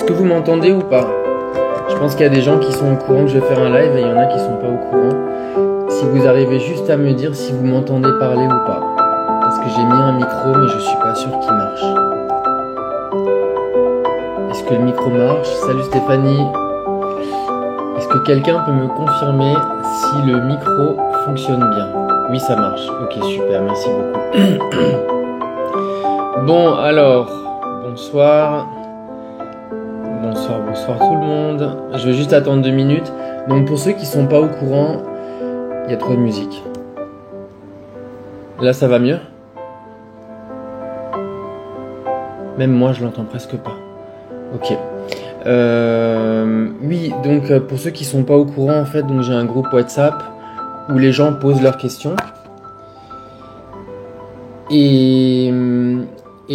que vous m'entendez ou pas? Je pense qu'il y a des gens qui sont au courant que je vais faire un live et il y en a qui sont pas au courant. Si vous arrivez juste à me dire si vous m'entendez parler ou pas. Parce que j'ai mis un micro mais je suis pas sûr qu'il marche. Est-ce que le micro marche? Salut Stéphanie. Est-ce que quelqu'un peut me confirmer si le micro fonctionne bien? Oui, ça marche. Ok, super, merci beaucoup. Bon, alors, bonsoir. Bonsoir tout le monde. Je vais juste attendre 2 minutes. Donc pour ceux qui sont pas au courant, il y a trop de musique. Là, ça va mieux? Même moi, je l'entends presque pas. Ok. Oui, donc pour ceux qui sont pas au courant, en fait, donc j'ai un groupe WhatsApp où les gens posent leurs questions. Et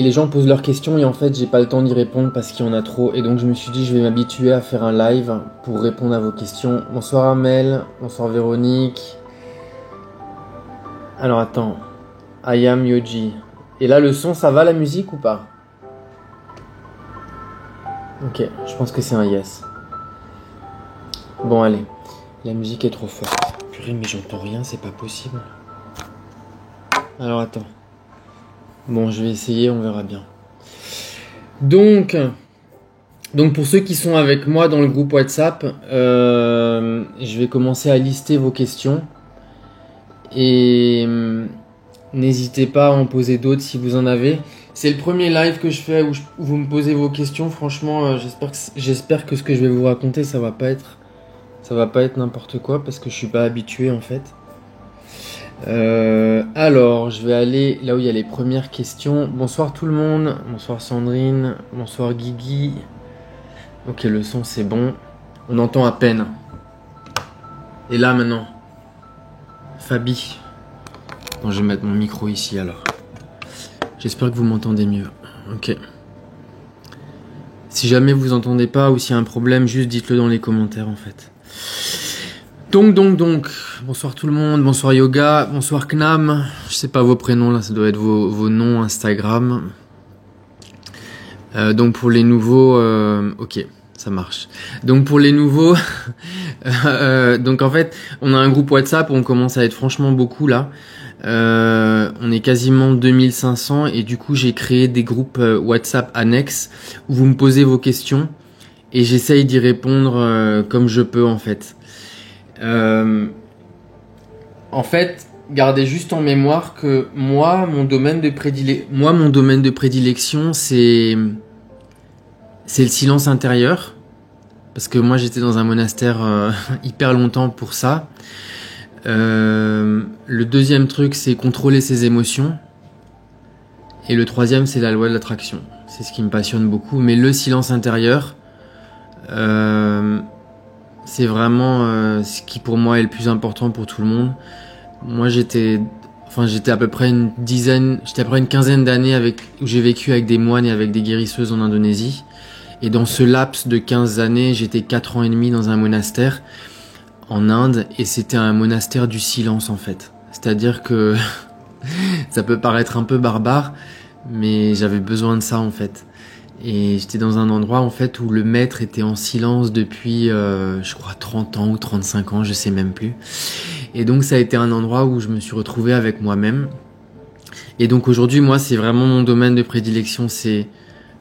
les gens posent leurs questions et en fait j'ai pas le temps d'y répondre parce qu'il y en a trop. Et donc je me suis dit je vais m'habituer à faire un live pour répondre à vos questions. Bonsoir Amel, bonsoir Véronique. Alors attends, I am Yoji. Et là le son ça va, la musique ou pas? Ok, je pense que c'est un yes. Bon allez, la musique est trop forte. Purée mais j'entends rien, c'est pas possible. Alors attends. Bon, je vais essayer, on verra bien. Donc pour ceux qui sont avec moi dans le groupe WhatsApp, je vais commencer à lister vos questions. Et n'hésitez pas à en poser d'autres si vous en avez. C'est le premier live que je fais où vous me posez vos questions. Franchement, j'espère que ce que je vais vous raconter, ça va pas être n'importe quoi parce que je suis pas habitué en fait. Alors, je vais aller là où il y a les premières questions. Bonsoir tout le monde. Bonsoir Sandrine. Bonsoir Guigui. Ok, le son c'est bon. On entend à peine. Et là maintenant, Fabi. Bon, je vais mettre mon micro ici alors. J'espère que vous m'entendez mieux. Ok. Si jamais vous entendez pas ou s'il y a un problème, juste dites-le dans les commentaires en fait. Donc, bonsoir tout le monde, bonsoir Yoga, bonsoir Knam, je sais pas vos prénoms là, ça doit être vos noms Instagram. Donc pour les nouveaux, ok, ça marche. Donc pour les nouveaux, donc en fait, on a un groupe WhatsApp, on commence à être franchement beaucoup là. On est quasiment 2500 et du coup j'ai créé des groupes WhatsApp annexes où vous me posez vos questions et j'essaye d'y répondre comme je peux en fait. En fait, gardez juste en mémoire que mon domaine de prédilection, c'est le silence intérieur. Parce que moi, j'étais dans un monastère hyper longtemps pour ça. Le deuxième truc, c'est contrôler ses émotions. Et le troisième, c'est la loi de l'attraction. C'est ce qui me passionne beaucoup. Mais le silence intérieur, c'est vraiment ce qui pour moi est le plus important pour tout le monde. Moi j'étais à peu près une quinzaine d'années où j'ai vécu avec des moines et avec des guérisseuses en Indonésie. Et dans ce laps de 15 années, j'étais 4 ans et demi dans un monastère en Inde et c'était un monastère du silence en fait. C'est-à-dire que ça peut paraître un peu barbare, mais j'avais besoin de ça en fait. Et j'étais dans un endroit en fait où le maître était en silence depuis je crois 30 ans ou 35 ans, je sais même plus. Et donc ça a été un endroit où je me suis retrouvé avec moi-même. Et donc aujourd'hui moi c'est vraiment mon domaine de prédilection, c'est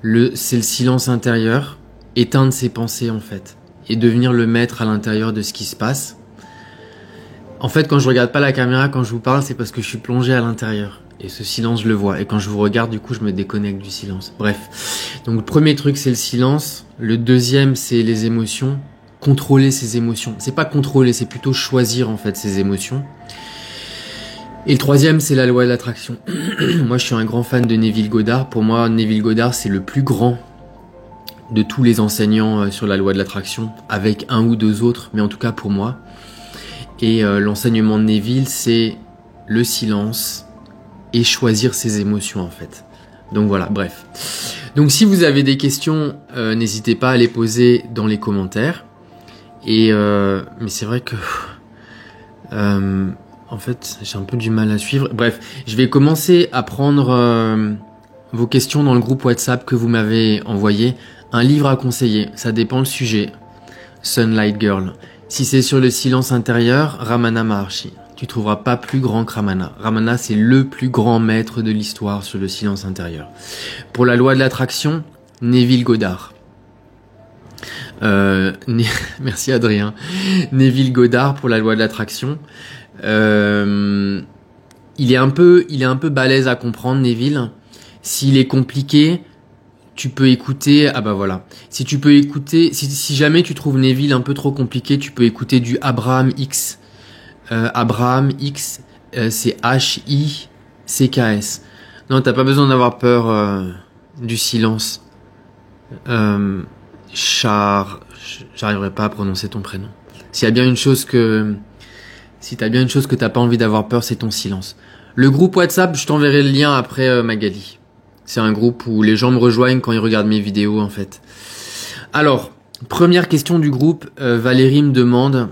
le silence intérieur, éteindre ses pensées en fait et devenir le maître à l'intérieur de ce qui se passe. En fait quand je regarde pas la caméra quand je vous parle, c'est parce que je suis plongé à l'intérieur. Et ce silence, je le vois. Et quand je vous regarde, du coup, je me déconnecte du silence. Bref. Donc, le premier truc, c'est le silence. Le deuxième, c'est les émotions. Contrôler ses émotions. C'est pas contrôler, c'est plutôt choisir, en fait, ses émotions. Et le troisième, c'est la loi de l'attraction. Moi, je suis un grand fan de Neville Goddard. Pour moi, Neville Goddard, c'est le plus grand de tous les enseignants sur la loi de l'attraction. Avec un ou deux autres, mais en tout cas pour moi. Et l'enseignement de Neville, c'est le silence et choisir ses émotions en fait. Donc voilà, bref. Donc si vous avez des questions, n'hésitez pas à les poser dans les commentaires. Et mais c'est vrai que en fait j'ai un peu du mal à suivre. Bref, je vais commencer à prendre vos questions dans le groupe WhatsApp que vous m'avez envoyé. Un livre à conseiller, ça dépend le sujet. Sunlight Girl. Si c'est sur le silence intérieur, Ramana Maharshi. Tu trouveras pas plus grand que Ramana. Ramana, c'est le plus grand maître de l'histoire sur le silence intérieur. Pour la loi de l'attraction, Neville Goddard. Merci Adrien. Neville Goddard pour la loi de l'attraction. Il est un peu balèze à comprendre, Neville. S'il est compliqué, tu peux écouter, ah bah voilà. Si tu peux écouter, si jamais tu trouves Neville un peu trop compliqué, tu peux écouter du Abraham X. Abraham X, c'est H-I-C-K-S. Non, t'as pas besoin d'avoir peur du silence. J'arriverai pas à prononcer ton prénom. Si t'as bien une chose que t'as pas envie d'avoir peur, c'est ton silence. Le groupe WhatsApp, je t'enverrai le lien après, Magali. C'est un groupe où les gens me rejoignent quand ils regardent mes vidéos, en fait. Alors, première question du groupe, Valérie me demande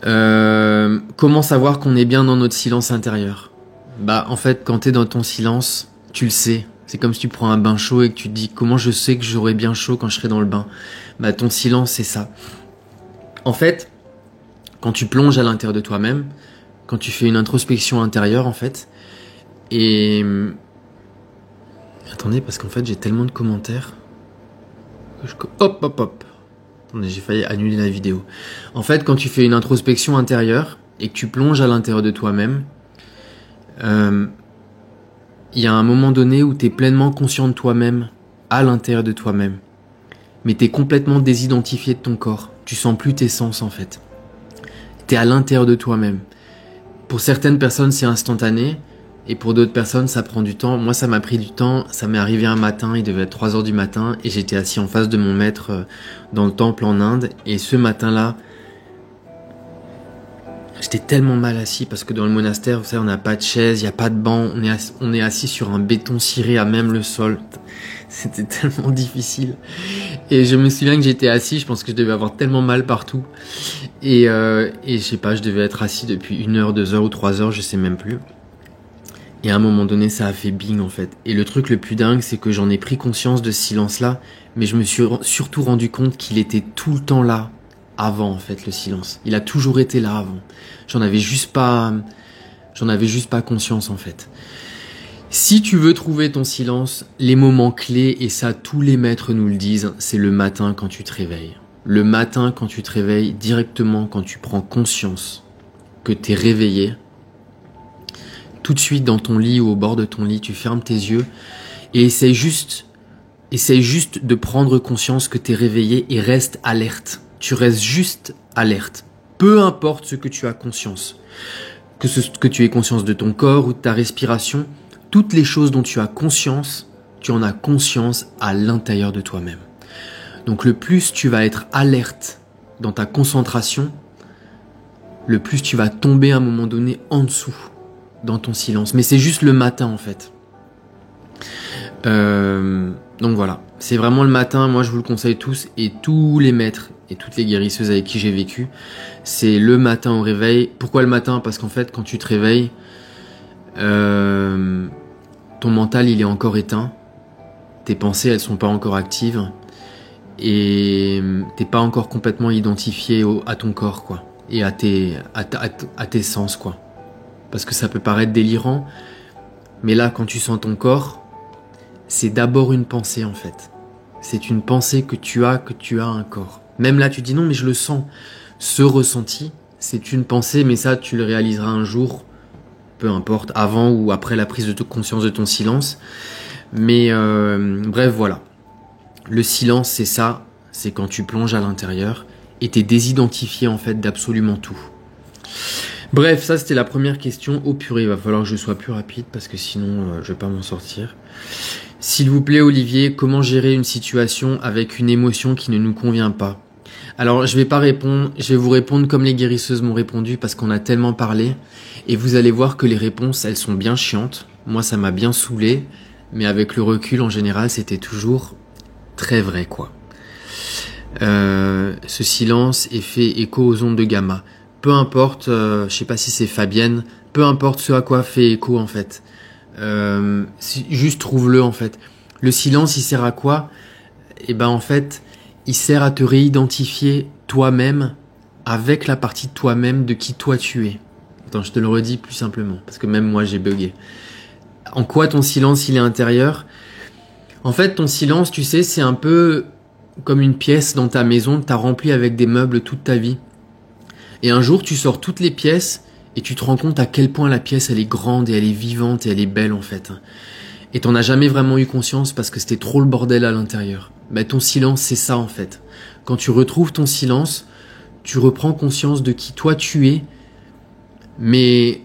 comment savoir qu'on est bien dans notre silence intérieur. Bah, en fait, quand t'es dans ton silence, tu le sais. C'est comme si tu prends un bain chaud et que tu te dis comment je sais que j'aurai bien chaud quand je serai dans le bain. Bah, ton silence, c'est ça. En fait, quand tu plonges à l'intérieur de toi-même, quand tu fais une introspection intérieure, en fait, et attendez, parce qu'en fait, j'ai tellement de commentaires. Hop. Attendez, j'ai failli annuler la vidéo. En fait, quand tu fais une introspection intérieure et que tu plonges à l'intérieur de toi-même, il y a un moment donné où tu es pleinement conscient de toi-même, à l'intérieur de toi-même. Mais tu es complètement désidentifié de ton corps. Tu sens plus tes sens, en fait. Tu es à l'intérieur de toi-même. Pour certaines personnes, c'est instantané. Et pour d'autres personnes, ça prend du temps. Moi, ça m'a pris du temps. Ça m'est arrivé un matin, il devait être 3h du matin, et j'étais assis en face de mon maître dans le temple en Inde. Et ce matin-là, j'étais tellement mal assis parce que dans le monastère, vous savez, on n'a pas de chaise, il n'y a pas de banc. On est assis sur un béton ciré à même le sol. C'était tellement difficile. Et je me souviens que j'étais assis, je pense que je devais avoir tellement mal partout. Et je sais pas, je devais être assis depuis 1h, 2h ou 3h, je sais même plus. Et à un moment donné, ça a fait bing, en fait. Et le truc le plus dingue, c'est que j'en ai pris conscience de ce silence-là, mais je me suis surtout rendu compte qu'il était tout le temps là, avant, en fait, le silence. Il a toujours été là avant. J'en avais juste pas conscience, en fait. Si tu veux trouver ton silence, les moments clés, et ça, tous les maîtres nous le disent, c'est le matin quand tu te réveilles. Le matin quand tu te réveilles, directement quand tu prends conscience que t'es réveillé, tout de suite dans ton lit ou au bord de ton lit, tu fermes tes yeux et essaye juste de prendre conscience que t'es réveillé et reste alerte. Tu restes juste alerte. Peu importe ce que tu as conscience. Que tu aies conscience de ton corps ou de ta respiration, toutes les choses dont tu as conscience, tu en as conscience à l'intérieur de toi-même. Donc le plus tu vas être alerte dans ta concentration, le plus tu vas tomber à un moment donné en dessous dans ton silence. Mais c'est juste le matin, en fait. Donc voilà, c'est vraiment le matin. Moi, je vous le conseille tous, et tous les maîtres et toutes les guérisseuses avec qui j'ai vécu, c'est le matin au réveil. Pourquoi le matin? Parce qu'en fait, quand tu te réveilles, ton mental, il est encore éteint. Tes pensées, elles sont pas encore actives. Et t'es pas encore complètement identifié à ton corps, quoi. Et à tes sens, quoi. Parce que ça peut paraître délirant, mais là, quand tu sens ton corps, c'est d'abord une pensée, en fait. C'est une pensée que tu as un corps. Même là, tu dis non, mais je le sens. Ce ressenti, c'est une pensée, mais ça, tu le réaliseras un jour, peu importe, avant ou après la prise de conscience de ton silence. Mais bref, voilà. Le silence, c'est ça, c'est quand tu plonges à l'intérieur et t'es désidentifié, en fait, d'absolument tout. Bref, ça c'était la première question. Oh purée, il va falloir que je sois plus rapide parce que sinon je vais pas m'en sortir. S'il vous plaît Olivier, comment gérer une situation avec une émotion qui ne nous convient pas? Alors je vais pas répondre, je vais vous répondre comme les guérisseuses m'ont répondu parce qu'on a tellement parlé. Et vous allez voir que les réponses, elles sont bien chiantes. Moi ça m'a bien saoulé, mais avec le recul en général c'était toujours très vrai, quoi. Ce silence est fait écho aux ondes de gamma. Peu importe, je sais pas si c'est Fabienne, peu importe ce à quoi fait écho, en fait. Juste trouve-le, en fait. Le silence, il sert à quoi? et ben en fait, il sert à te réidentifier toi-même avec la partie de toi-même de qui toi tu es. Attends, je te le redis plus simplement, parce que même moi j'ai bugué. En quoi ton silence il est intérieur? En fait, ton silence, tu sais, c'est un peu comme une pièce dans ta maison que tu as remplie avec des meubles toute ta vie. Et un jour, tu sors toutes les pièces et tu te rends compte à quel point la pièce, elle est grande et elle est vivante et elle est belle en fait. Et t'en as jamais vraiment eu conscience parce que c'était trop le bordel à l'intérieur. Ben, ton silence, c'est ça en fait. Quand tu retrouves ton silence, tu reprends conscience de qui toi tu es. Mais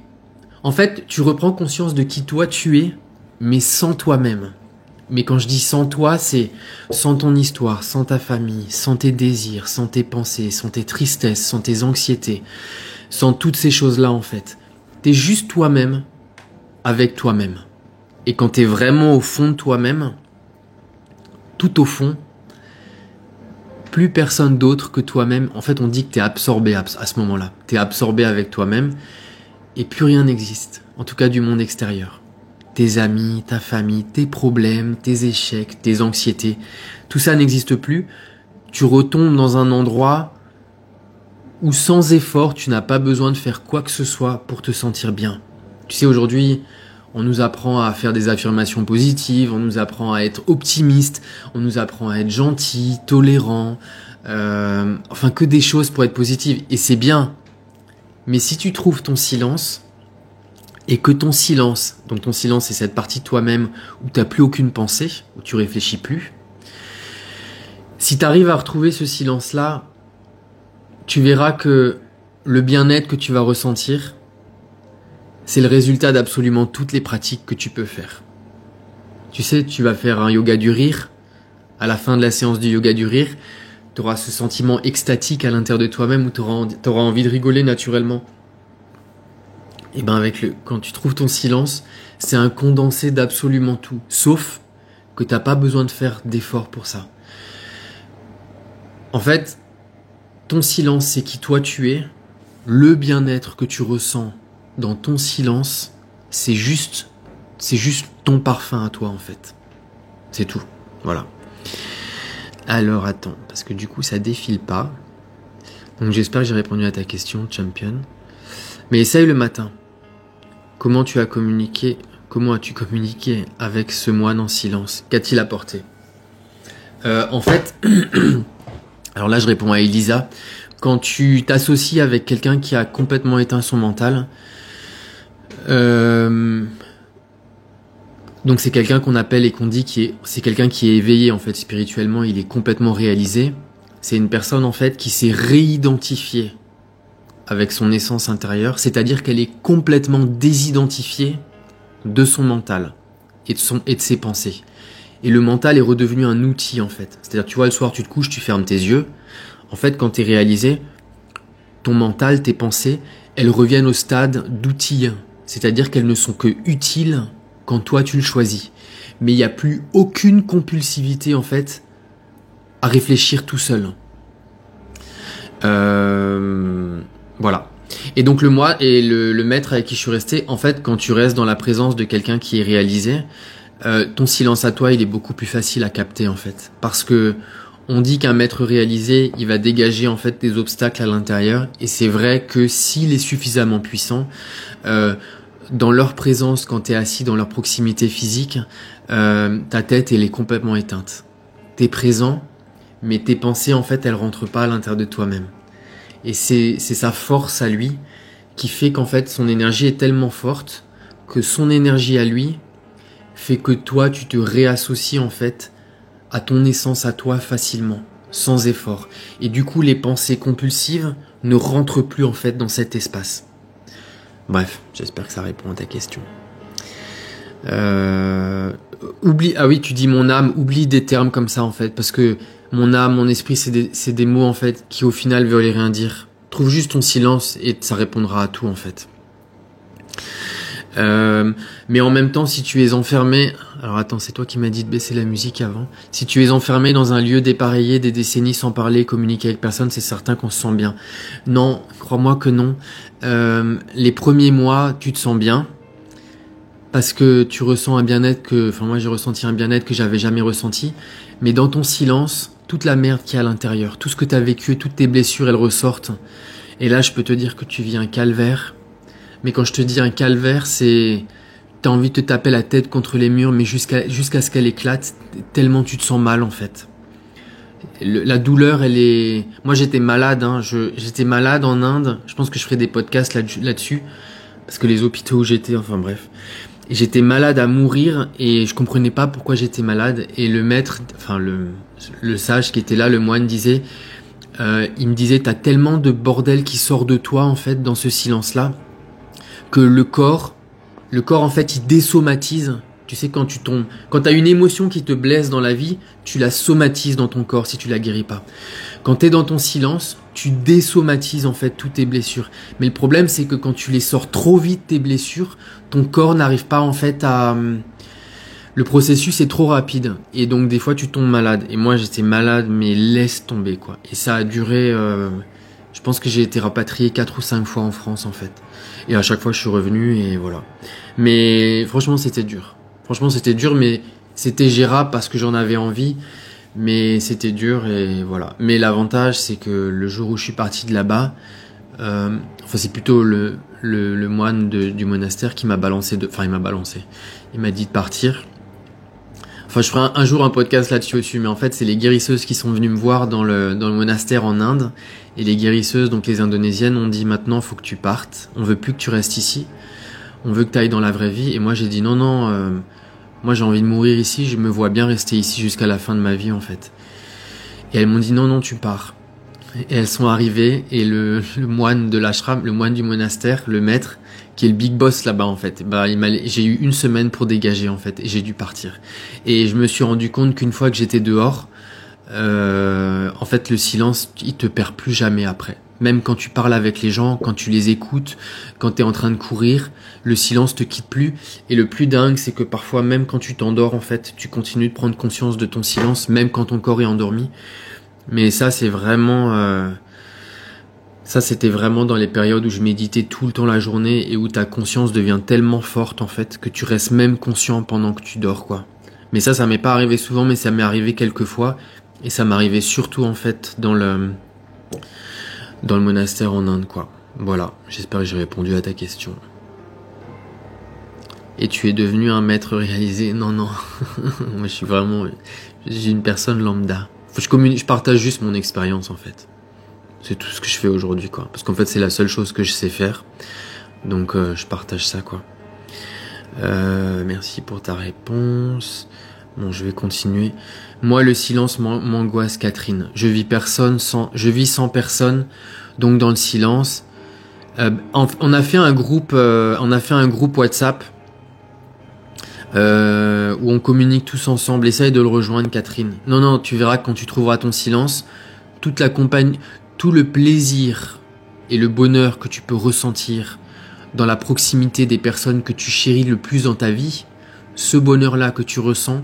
en fait, tu reprends conscience de qui toi tu es, mais sans toi-même. Mais quand je dis sans toi, c'est sans ton histoire, sans ta famille, sans tes désirs, sans tes pensées, sans tes tristesses, sans tes anxiétés, sans toutes ces choses-là en fait. T'es juste toi-même avec toi-même. Et quand t'es vraiment au fond de toi-même, tout au fond, plus personne d'autre que toi-même, en fait on dit que t'es absorbé à ce moment-là. T'es absorbé avec toi-même et plus rien n'existe, en tout cas du monde extérieur. Tes amis, ta famille, tes problèmes, tes échecs, tes anxiétés, tout ça n'existe plus. Tu retombes dans un endroit où sans effort, tu n'as pas besoin de faire quoi que ce soit pour te sentir bien. Tu sais, aujourd'hui, on nous apprend à faire des affirmations positives, on nous apprend à être optimiste, on nous apprend à être gentil, tolérant, enfin que des choses pour être positive. Et c'est bien. Mais si tu trouves ton silence, et que ton silence, donc ton silence c'est cette partie de toi-même où tu n'as plus aucune pensée, où tu réfléchis plus, si tu arrives à retrouver ce silence-là, tu verras que le bien-être que tu vas ressentir, c'est le résultat d'absolument toutes les pratiques que tu peux faire. Tu sais, tu vas faire un yoga du rire, à la fin de la séance du yoga du rire, tu auras ce sentiment extatique à l'intérieur de toi-même où tu auras envie de rigoler naturellement. Et ben quand tu trouves ton silence, c'est un condensé d'absolument tout, sauf que t'as pas besoin de faire d'efforts pour ça. En fait, ton silence, c'est qui toi tu es, le bien-être que tu ressens dans ton silence, c'est juste ton parfum à toi en fait. C'est tout, voilà. Alors attends, parce que du coup ça défile pas. Donc j'espère que j'ai répondu à ta question, champion. Mais essaye le matin. Comment as-tu communiqué avec ce moine en silence? Qu'a-t-il apporté? En fait, alors là je réponds à Elisa, quand tu t'associes avec quelqu'un qui a complètement éteint son mental, donc c'est quelqu'un qu'on appelle et qu'on dit c'est quelqu'un qui est éveillé en fait spirituellement, il est complètement réalisé. C'est une personne en fait qui s'est réidentifiée avec son essence intérieure, c'est-à-dire qu'elle est complètement désidentifiée de son mental et de ses pensées. Et le mental est redevenu un outil en fait. C'est-à-dire, tu vois, le soir tu te couches, tu fermes tes yeux. En fait, quand tu es réalisé, ton mental, tes pensées, elles reviennent au stade d'outils. C'est-à-dire qu'elles ne sont que utiles quand toi tu le choisis. Mais il n'y a plus aucune compulsivité en fait à réfléchir tout seul. Voilà. Et donc le maître avec qui je suis resté, en fait, quand tu restes dans la présence de quelqu'un qui est réalisé, ton silence à toi, il est beaucoup plus facile à capter en fait, parce que on dit qu'un maître réalisé, il va dégager en fait des obstacles à l'intérieur, et c'est vrai que s'il est suffisamment puissant, dans leur présence, quand t'es assis dans leur proximité physique, ta tête elle est complètement éteinte. T'es présent, mais tes pensées en fait elles rentrent pas à l'intérieur de toi-même. Et c'est sa force à lui qui fait qu'en fait son énergie est tellement forte que son énergie à lui fait que toi tu te réassocies en fait à ton essence à toi facilement, sans effort. Et du coup les pensées compulsives ne rentrent plus en fait dans cet espace. Bref, j'espère que ça répond à ta question. Ah oui, tu dis mon âme, oublie des termes comme ça en fait, parce que mon âme, mon esprit, c'est des mots en fait qui au final veulent rien dire. Trouve juste ton silence et ça répondra à tout en fait. Mais en même temps, si tu es enfermé... Alors attends, c'est toi qui m'as dit de baisser la musique avant. Si tu es enfermé dans un lieu dépareillé des décennies sans parler, communiquer avec personne, c'est certain qu'on se sent bien. Non, crois-moi que non. Les premiers mois, tu te sens bien. Parce que tu ressens un bien-être moi j'ai ressenti un bien-être que j'avais jamais ressenti. Mais dans ton silence, toute la merde qu'il y a à l'intérieur, tout ce que tu as vécu, toutes tes blessures, elles ressortent. Et là, je peux te dire que tu vis un calvaire. Mais quand je te dis un calvaire, c'est... T'as envie de te taper la tête contre les murs, mais jusqu'à ce qu'elle éclate, tellement tu te sens mal, en fait. La douleur, elle est... Moi, j'étais malade, j'étais malade en Inde. Je pense que je ferai des podcasts là-dessus. Parce que les hôpitaux où j'étais, enfin bref. Et j'étais malade à mourir et je comprenais pas pourquoi j'étais malade. Et le maître, enfin le sage qui était là, le moine, disait... il me disait, t'as tellement de bordel qui sort de toi, en fait, dans ce silence-là, que le corps, en fait, il désomatise. Tu sais, quand t'as une émotion qui te blesse dans la vie, tu la somatises dans ton corps si tu la guéris pas. Quand t'es dans ton silence, tu désomatises, en fait, toutes tes blessures. Mais le problème, c'est que quand tu les sors trop vite, tes blessures, ton corps n'arrive pas, en fait, à... Le processus est trop rapide. Et donc, des fois, tu tombes malade. Et moi, j'étais malade, mais laisse tomber, quoi. Et ça a duré... Je pense que j'ai été rapatrié 4 ou 5 fois en France, en fait. Et à chaque fois, je suis revenu, et voilà. Mais franchement, c'était dur. Mais c'était gérable parce que j'en avais envie. Mais c'était dur, et voilà. Mais l'avantage, c'est que le jour où je suis parti de là-bas... c'est plutôt le moine du monastère qui m'a balancé... il m'a balancé. Il m'a dit de partir. Enfin, je ferai un jour un podcast là-dessus aussi, mais en fait, c'est les guérisseuses qui sont venues me voir dans le monastère en Inde. Et les guérisseuses, donc les indonésiennes, ont dit maintenant, faut que tu partes. On veut plus que tu restes ici. On veut que tu ailles dans la vraie vie. Et moi, j'ai dit non, moi, j'ai envie de mourir ici. Je me vois bien rester ici jusqu'à la fin de ma vie, en fait. Et elles m'ont dit non, tu pars. Et elles sont arrivées et le moine de l'ashram, le moine du monastère, le maître, qui est le big boss là-bas en fait, j'ai eu 1 semaine pour dégager en fait et j'ai dû partir. Et je me suis rendu compte qu'une fois que j'étais dehors, en fait le silence, il te perd plus jamais après. Même quand tu parles avec les gens, quand tu les écoutes, quand t'es en train de courir, le silence te quitte plus. Et le plus dingue, c'est que parfois même quand tu t'endors en fait, tu continues de prendre conscience de ton silence, même quand ton corps est endormi. Mais ça, c'est vraiment... Ça, c'était vraiment dans les périodes où je méditais tout le temps la journée et où ta conscience devient tellement forte, en fait, que tu restes même conscient pendant que tu dors, quoi. Mais ça m'est pas arrivé souvent, mais ça m'est arrivé quelques fois. Et ça m'arrivait surtout, en fait, dans le monastère en Inde, quoi. Voilà, j'espère que j'ai répondu à ta question. Et tu es devenu un maître réalisé? Non. Moi, je suis une personne lambda. Je partage juste mon expérience, en fait. C'est tout ce que je fais aujourd'hui, quoi. Parce qu'en fait, c'est la seule chose que je sais faire. Donc, je partage ça, quoi. Merci pour ta réponse. Bon, je vais continuer. Moi, le silence m'angoisse, Catherine. Je vis sans personne. Donc, dans le silence. On a fait un groupe WhatsApp. Où on communique tous ensemble. Essaye de le rejoindre, Catherine. Non, tu verras que quand tu trouveras ton silence, toute la compagnie, tout le plaisir et le bonheur que tu peux ressentir dans la proximité des personnes que tu chéris le plus dans ta vie, ce bonheur-là que tu ressens,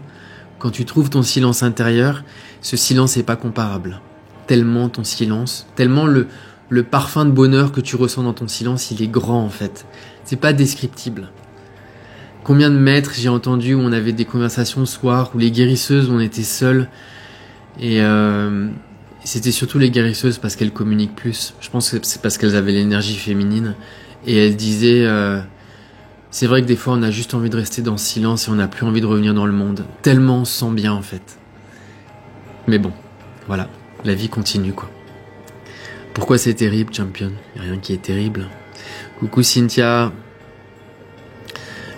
quand tu trouves ton silence intérieur, ce silence n'est pas comparable. Tellement ton silence, tellement le parfum de bonheur que tu ressens dans ton silence, il est grand en fait. C'est pas descriptible. Combien de maîtres j'ai entendu où on avait des conversations le soir, où les guérisseuses, on était seuls. Et c'était surtout les guérisseuses parce qu'elles communiquent plus. Je pense que c'est parce qu'elles avaient l'énergie féminine. Et elles disaient, c'est vrai que des fois on a juste envie de rester dans le silence et on n'a plus envie de revenir dans le monde. Tellement on se sent bien en fait. Mais bon, voilà, la vie continue quoi. Pourquoi c'est terrible, champion? Y a rien qui est terrible. Coucou Cynthia.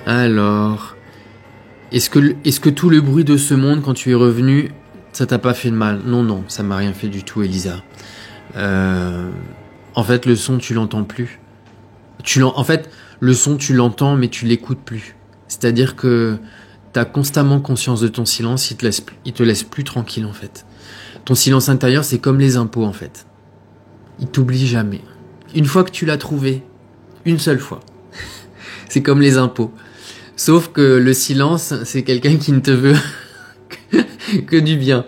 Alors, est-ce que tout le bruit de ce monde, quand tu es revenu, ça t'a pas fait de mal? Non, ça m'a rien fait du tout, Elisa. En fait, le son, tu l'entends plus. En fait, le son, tu l'entends, mais tu l'écoutes plus. C'est-à-dire que t'as constamment conscience de ton silence, il te laisse plus tranquille, en fait. Ton silence intérieur, c'est comme les impôts, en fait. Il t'oublie jamais. Une fois que tu l'as trouvé, une seule fois, c'est comme les impôts. Sauf que le silence, c'est quelqu'un qui ne te veut que du bien.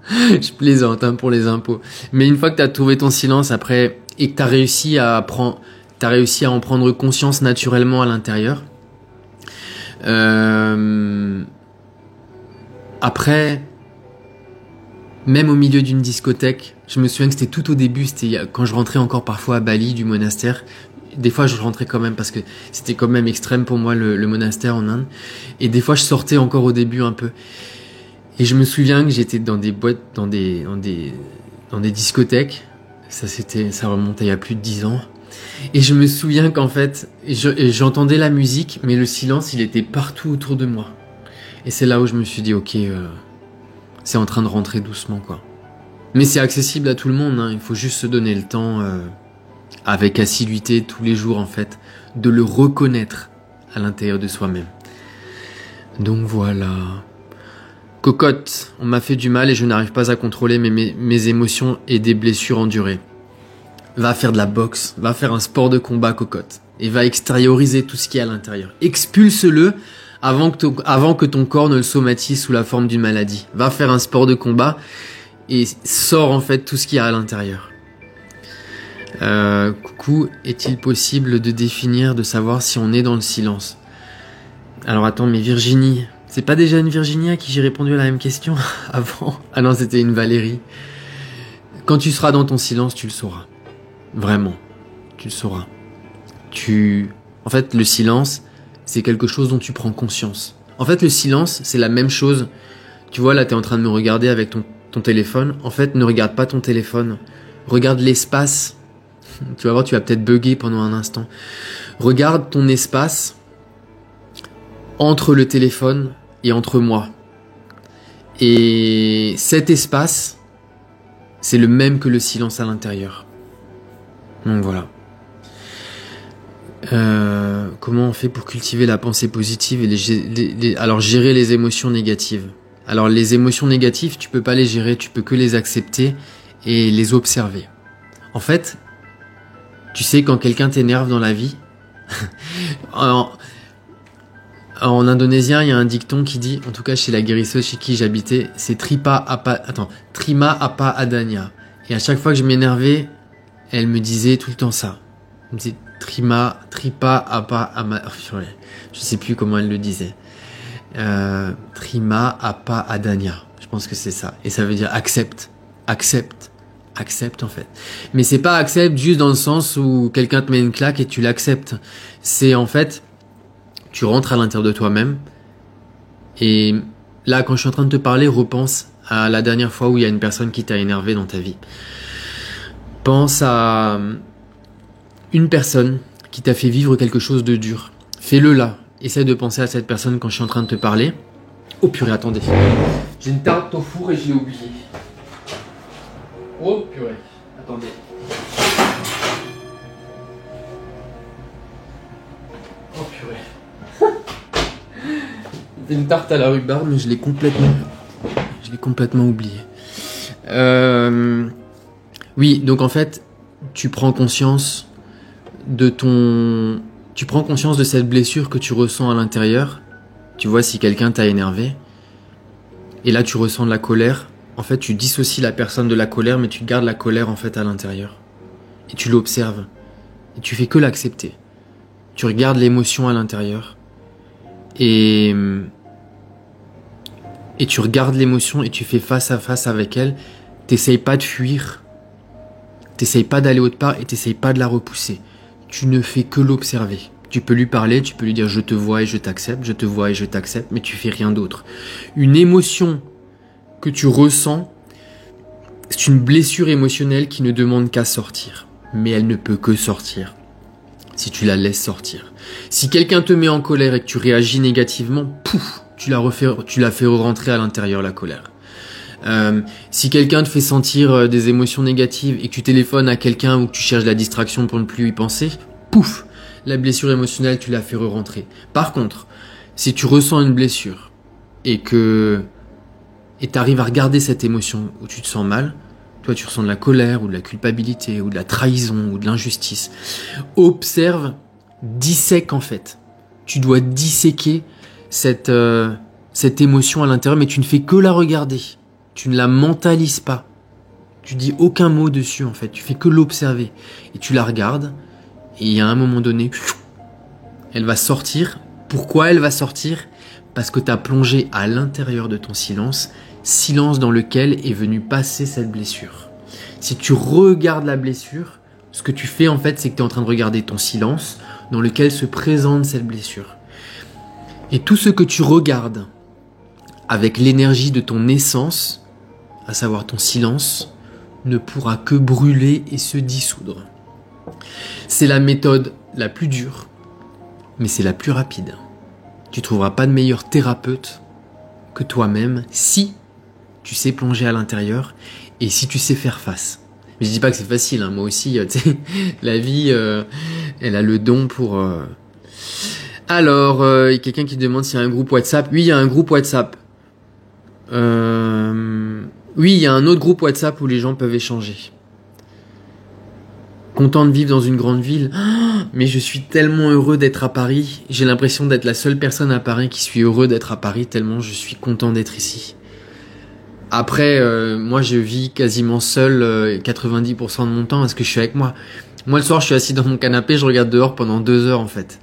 Je plaisante pour les impôts. Mais une fois que tu as trouvé ton silence après et que tu as réussi à en prendre conscience naturellement à l'intérieur, après, Même au milieu d'une discothèque, je me souviens que c'était tout au début, c'était quand je rentrais encore parfois à Bali du monastère. Des fois, je rentrais quand même parce que c'était quand même extrême pour moi le monastère en Inde. Et des fois, je sortais encore au début un peu. Et je me souviens que j'étais dans des boîtes, dans des discothèques. Ça remontait il y a plus de 10 ans. Et je me souviens qu'en fait, j'entendais la musique, mais le silence, il était partout autour de moi. Et c'est là où je me suis dit, ok, c'est en train de rentrer doucement, quoi. Mais c'est accessible à tout le monde, hein. Il faut juste se donner le temps, avec assiduité tous les jours, en fait, de le reconnaître à l'intérieur de soi-même. Donc voilà. Cocotte, on m'a fait du mal et je n'arrive pas à contrôler mes émotions et des blessures endurées. Va faire de la boxe, va faire un sport de combat, cocotte. Et va extérioriser tout ce qui est à l'intérieur. Expulse-le avant que ton corps ne le somatise sous la forme d'une maladie. Va faire un sport de combat et sors en fait tout ce qui est à l'intérieur. Coucou, est-il possible de définir, de savoir si on est dans le silence? Alors attends, mais Virginie, c'est pas déjà une Virginie à qui j'ai répondu à la même question avant? Ah non, c'était une Valérie. Quand tu seras dans ton silence, tu le sauras. Vraiment, tu le sauras. En fait, le silence, c'est quelque chose dont tu prends conscience. En fait, le silence, c'est la même chose. Tu vois, là, t'es en train de me regarder avec ton téléphone. En fait, ne regarde pas ton téléphone. Regarde l'espace. Tu vas voir, tu vas peut-être bugger pendant un instant. Regarde ton espace entre le téléphone et entre moi. Et cet espace, c'est le même que le silence à l'intérieur. Donc voilà. Comment on fait pour cultiver la pensée positive et alors gérer les émotions négatives? Alors les émotions négatives, tu peux pas les gérer, tu peux que les accepter et les observer. En fait, tu sais quand quelqu'un t'énerve dans la vie, en indonésien, il y a un dicton qui dit, en tout cas chez la guérisseuse chez qui j'habitais, c'est Trima Apa Adanya. Et à chaque fois que je m'énervais, elle me disait tout le temps ça. Elle me disait Tripa Apa Ama. Je sais plus comment elle le disait. Trima Apa Adanya. Je pense que c'est ça. Et ça veut dire accepte. Accepte. Accepte en fait. Mais c'est pas accepte juste dans le sens où quelqu'un te met une claque et tu l'acceptes. C'est en fait, tu rentres à l'intérieur de toi-même. Et là, quand je suis en train de te parler, repense à la dernière fois où il y a une personne qui t'a énervé dans ta vie. Pense à une personne qui t'a fait vivre quelque chose de dur. Fais-le là. Essaye de penser à cette personne quand je suis en train de te parler. Oh purée, attendez. J'ai une tarte au four et je l'ai oublié. Oh purée, attendez. Oh purée. C'était une tarte à la rhubarbe, mais je l'ai complètement oublié. Oui, donc en fait, tu prends conscience de cette blessure que tu ressens à l'intérieur. Tu vois si quelqu'un t'a énervé. Et là, tu ressens de la colère. En fait, tu dissocies la personne de la colère, mais tu gardes la colère en fait à l'intérieur. Et tu l'observes. Et tu fais que l'accepter. Tu regardes l'émotion à l'intérieur. Et tu regardes l'émotion et tu fais face à face avec elle. T'essayes pas de fuir. T'essayes pas d'aller autre part et t'essayes pas de la repousser. Tu ne fais que l'observer. Tu peux lui parler, tu peux lui dire je te vois et je t'accepte, je te vois et je t'accepte, mais tu fais rien d'autre. Une émotion que tu ressens, c'est une blessure émotionnelle qui ne demande qu'à sortir. Mais elle ne peut que sortir si tu la laisses sortir. Si quelqu'un te met en colère et que tu réagis négativement, pouf, tu la fais rentrer à l'intérieur la colère. Si quelqu'un te fait sentir des émotions négatives et que tu téléphones à quelqu'un ou que tu cherches de la distraction pour ne plus y penser, pouf, la blessure émotionnelle, tu la fais re-rentrer. Par contre, si tu ressens une blessure et t'arrives à regarder cette émotion où tu te sens mal, toi tu ressens de la colère ou de la culpabilité ou de la trahison ou de l'injustice, observe, dissèque en fait. Tu dois disséquer cette émotion à l'intérieur, mais tu ne fais que la regarder. Tu ne la mentalises pas. Tu dis aucun mot dessus en fait. Tu fais que l'observer. Et tu la regardes. Et il y a un moment donné, elle va sortir. Pourquoi elle va sortir? Parce que tu as plongé à l'intérieur de ton silence silence dans lequel est venue passer cette blessure. Si tu regardes la blessure, ce que tu fais en fait, c'est que tu es en train de regarder ton silence dans lequel se présente cette blessure. Et tout ce que tu regardes avec l'énergie de ton essence, à savoir ton silence, ne pourra que brûler et se dissoudre. C'est la méthode la plus dure, mais c'est la plus rapide. Tu ne trouveras pas de meilleur thérapeute que toi-même si tu sais plonger à l'intérieur et si tu sais faire face. Mais je dis pas que c'est facile, hein. Moi aussi, tu sais, la vie, elle a le don pour... Alors, il y a quelqu'un qui demande s'il y a un groupe WhatsApp. Oui, il y a un groupe WhatsApp. Oui, il y a un autre groupe WhatsApp où les gens peuvent échanger. Content de vivre dans une grande ville. Mais je suis tellement heureux d'être à Paris. J'ai l'impression d'être la seule personne à Paris qui suis heureux d'être à Paris, tellement je suis content d'être ici. Après, moi je vis quasiment seul 90% de mon temps parce que je suis avec moi. Moi le soir je suis assis dans mon canapé, je regarde dehors pendant 2 heures en fait.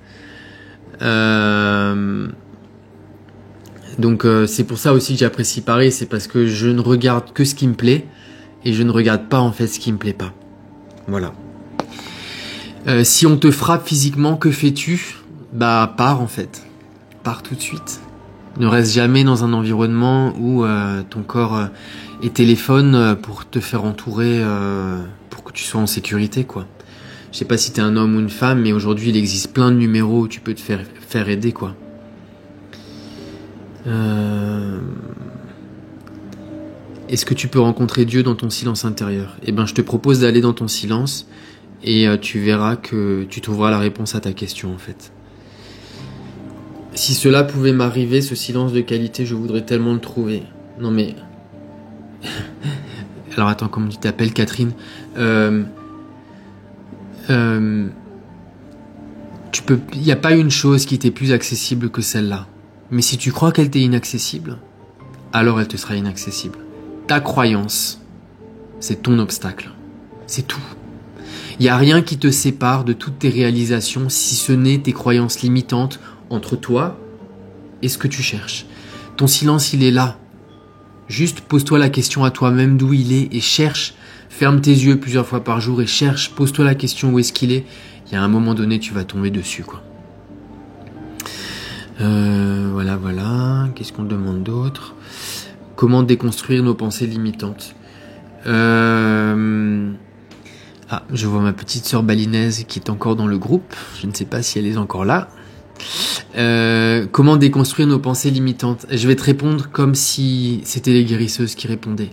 Donc c'est pour ça aussi que j'apprécie Paris, c'est parce que je ne regarde que ce qui me plaît et je ne regarde pas en fait ce qui me plaît pas. Voilà. Si on te frappe physiquement, que fais-tu? Bah pars en fait. Pars tout de suite. Ne reste jamais dans un environnement où ton corps est téléphone pour te faire entourer, pour que tu sois en sécurité, quoi. Je sais pas si t'es un homme ou une femme, mais aujourd'hui il existe plein de numéros où tu peux te faire aider, quoi. Est-ce que tu peux rencontrer Dieu dans ton silence intérieur? Eh ben, je te propose d'aller dans ton silence et tu verras que tu trouveras la réponse à ta question, en fait. Si cela pouvait m'arriver, ce silence de qualité, je voudrais tellement le trouver. Non mais... Alors attends, comment tu t'appelles, Catherine? Tu peux... Il n'y a pas une chose qui t'est plus accessible que celle-là. Mais si tu crois qu'elle t'est inaccessible, alors elle te sera inaccessible. Ta croyance, c'est ton obstacle. C'est tout. Il n'y a rien qui te sépare de toutes tes réalisations si ce n'est tes croyances limitantes entre toi et ce que tu cherches. Ton silence, il est là. Juste pose-toi la question à toi-même d'où il est et cherche. Ferme tes yeux plusieurs fois par jour et cherche. Pose-toi la question où est-ce qu'il est. Il y a un moment donné, tu vas tomber dessus, quoi. Voilà. Qu'est-ce qu'on demande d'autre? Comment déconstruire nos pensées limitantes? Ah, je vois ma petite sœur balinaise qui est encore dans le groupe. Je ne sais pas si elle est encore là. Comment déconstruire nos pensées limitantes? Je vais te répondre comme si c'était les guérisseuses qui répondaient.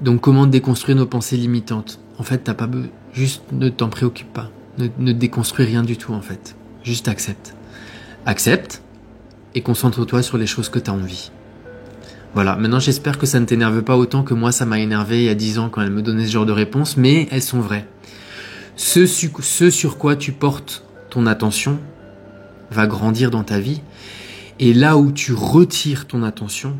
Donc comment déconstruire nos pensées limitantes? En fait, t'as pas besoin. Juste ne t'en préoccupe pas. Ne déconstruis rien du tout en fait. Juste accepte. Accepte et concentre-toi sur les choses que t'as envie. Voilà, maintenant j'espère que ça ne t'énerve pas autant que moi ça m'a énervé il y a 10 ans quand elle me donnait ce genre de réponses, mais elles sont vraies. Ce sur quoi tu portes ton attention va grandir dans ta vie, et là où tu retires ton attention,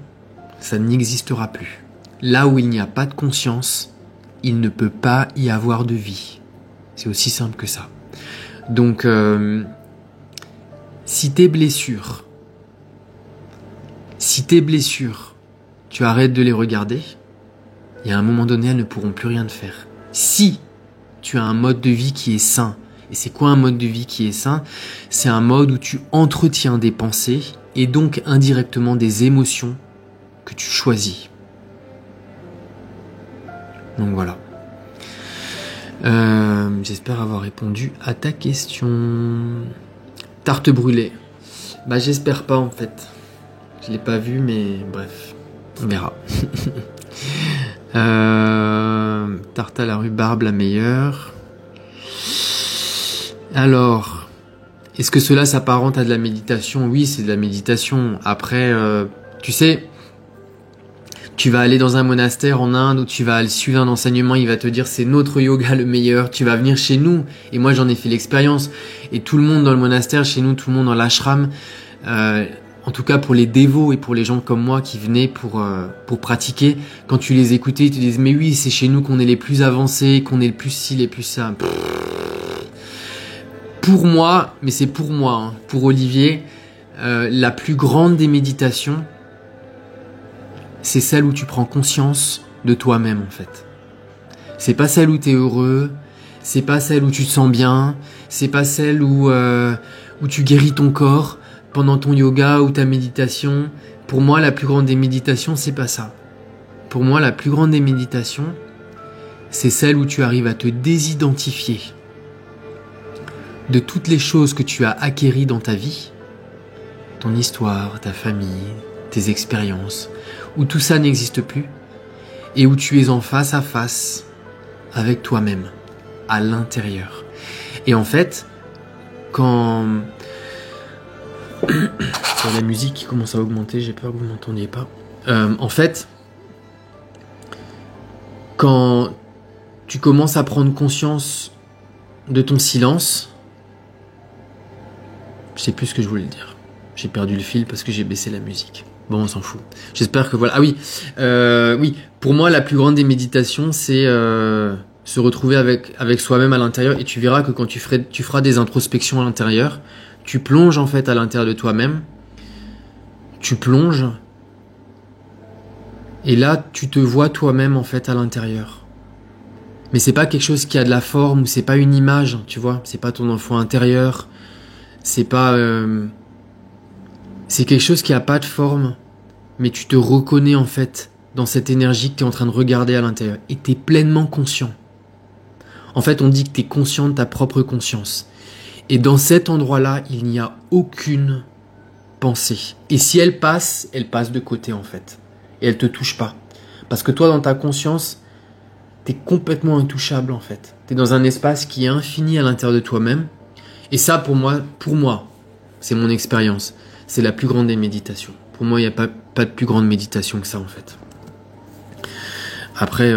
ça n'existera plus. Là où il n'y a pas de conscience, il ne peut pas y avoir de vie. C'est aussi simple que ça. Donc, si tes blessures, tu arrêtes de les regarder, il y a un moment donné, elles ne pourront plus rien te faire. Si tu as un mode de vie qui est sain, et c'est quoi un mode de vie qui est sain? C'est un mode où tu entretiens des pensées et donc indirectement des émotions que tu choisis. Donc voilà. J'espère avoir répondu à ta question. Tarte brûlée. Bah j'espère pas en fait. Je l'ai pas vu mais bref. On verra. Tarte à la rhubarbe la meilleure. Alors, est-ce que cela s'apparente à de la méditation? Oui, c'est de la méditation. Après, tu sais, tu vas aller dans un monastère en Inde où tu vas suivre un enseignement, il va te dire c'est notre yoga le meilleur, tu vas venir chez nous. Et moi j'en ai fait l'expérience. Et tout le monde dans le monastère, chez nous, tout le monde dans l'ashram, en tout cas pour les dévots et pour les gens comme moi qui venaient pour pratiquer, quand tu les écoutais, ils te disent mais oui, c'est chez nous qu'on est les plus avancés, qu'on est le plus ci, les plus ça. Pour moi, mais c'est pour moi, hein, pour Olivier, la plus grande des méditations, c'est celle où tu prends conscience de toi-même en fait. C'est pas celle où tu es heureux, c'est pas celle où tu te sens bien, c'est pas celle où tu guéris ton corps pendant ton yoga ou ta méditation. Pour moi, la plus grande des méditations, c'est pas ça. Pour moi, la plus grande des méditations, c'est celle où tu arrives à te désidentifier de toutes les choses que tu as acquéries dans ta vie, ton histoire, ta famille, tes expériences, où tout ça n'existe plus et où tu es en face à face avec toi-même, à l'intérieur. Et en fait, quand la musique qui commence à augmenter, j'ai peur que vous m'entendiez pas. En fait, quand tu commences à prendre conscience de ton silence, je sais plus ce que je voulais dire. J'ai perdu le fil parce que j'ai baissé la musique. Bon, on s'en fout. J'espère que voilà. Ah oui, oui. Pour moi, la plus grande des méditations, c'est se retrouver avec soi-même à l'intérieur. Et tu verras que quand tu feras des introspections à l'intérieur, tu plonges en fait à l'intérieur de toi-même. Tu plonges. Et là, tu te vois toi-même en fait à l'intérieur. Mais c'est pas quelque chose qui a de la forme ou c'est pas une image, tu vois. C'est pas ton enfant intérieur. C'est pas. C'est quelque chose qui a pas de forme, mais tu te reconnais en fait dans cette énergie que tu es en train de regarder à l'intérieur. Et tu es pleinement conscient. En fait, on dit que tu es conscient de ta propre conscience. Et dans cet endroit-là, il n'y a aucune pensée. Et si elle passe de côté en fait. Et elle te touche pas. Parce que toi, dans ta conscience, tu es complètement intouchable en fait. Tu es dans un espace qui est infini à l'intérieur de toi-même. Et ça, pour moi, c'est mon expérience. C'est la plus grande des méditations. Pour moi, il n'y a pas de plus grande méditation que ça, en fait. Après,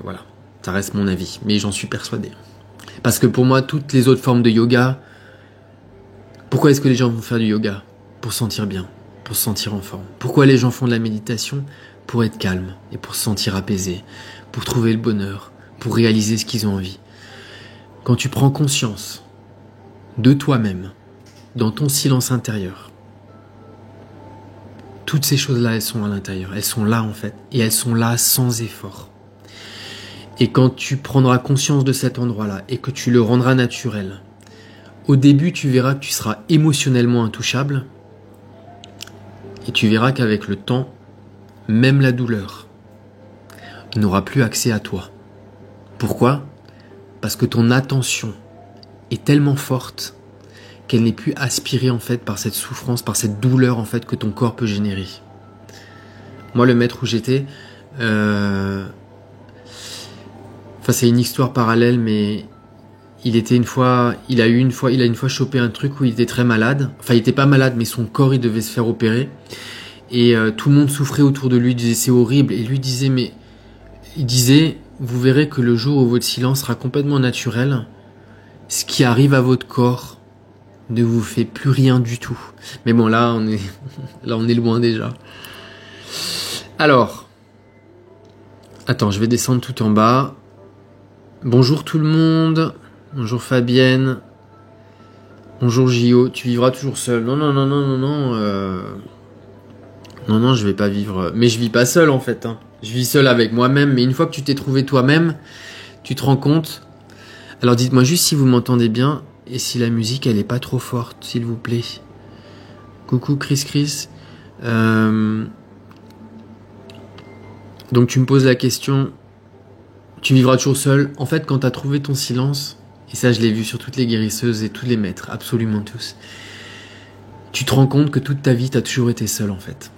voilà, ça reste mon avis, mais j'en suis persuadé. Parce que pour moi, toutes les autres formes de yoga, pourquoi est-ce que les gens vont faire du yoga? Pour se sentir bien, pour se sentir en forme. Pourquoi les gens font de la méditation? Pour être calme et pour se sentir apaisé, pour trouver le bonheur, pour réaliser ce qu'ils ont envie. Quand tu prends conscience de toi-même, dans ton silence intérieur, toutes ces choses-là, elles sont à l'intérieur. Elles sont là, en fait. Et elles sont là sans effort. Et quand tu prendras conscience de cet endroit-là et que tu le rendras naturel, au début, tu verras que tu seras émotionnellement intouchable. Et tu verras qu'avec le temps, même la douleur n'aura plus accès à toi. Pourquoi? Parce que ton attention est tellement forte qu'elle n'est plus aspirée en fait par cette souffrance, par cette douleur en fait que ton corps peut générer. Moi, le maître où j'étais, enfin c'est une histoire parallèle, mais il a une fois chopé un truc où il était très malade. Enfin, il était pas malade, mais son corps il devait se faire opérer et tout le monde souffrait autour de lui, disait c'est horrible et lui disait vous verrez que le jour où votre silence sera complètement naturel, ce qui arrive à votre corps ne vous fait plus rien du tout. Mais bon, là, on est loin déjà. Alors, attends, je vais descendre tout en bas. Bonjour tout le monde. Bonjour Fabienne. Bonjour Gio. Tu vivras toujours seul. Non. Non, je vais pas vivre. Mais je vis pas seul en fait. Je vis seul avec moi-même. Mais une fois que tu t'es trouvé toi-même, tu te rends compte. Alors dites-moi juste si vous m'entendez bien. Et si la musique, elle est pas trop forte, s'il vous plaît. Coucou Chris. Donc tu me poses la question, tu vivras toujours seul. En fait, quand tu as trouvé ton silence, et ça je l'ai vu sur toutes les guérisseuses et tous les maîtres, absolument tous, tu te rends compte que toute ta vie, tu as toujours été seul en fait.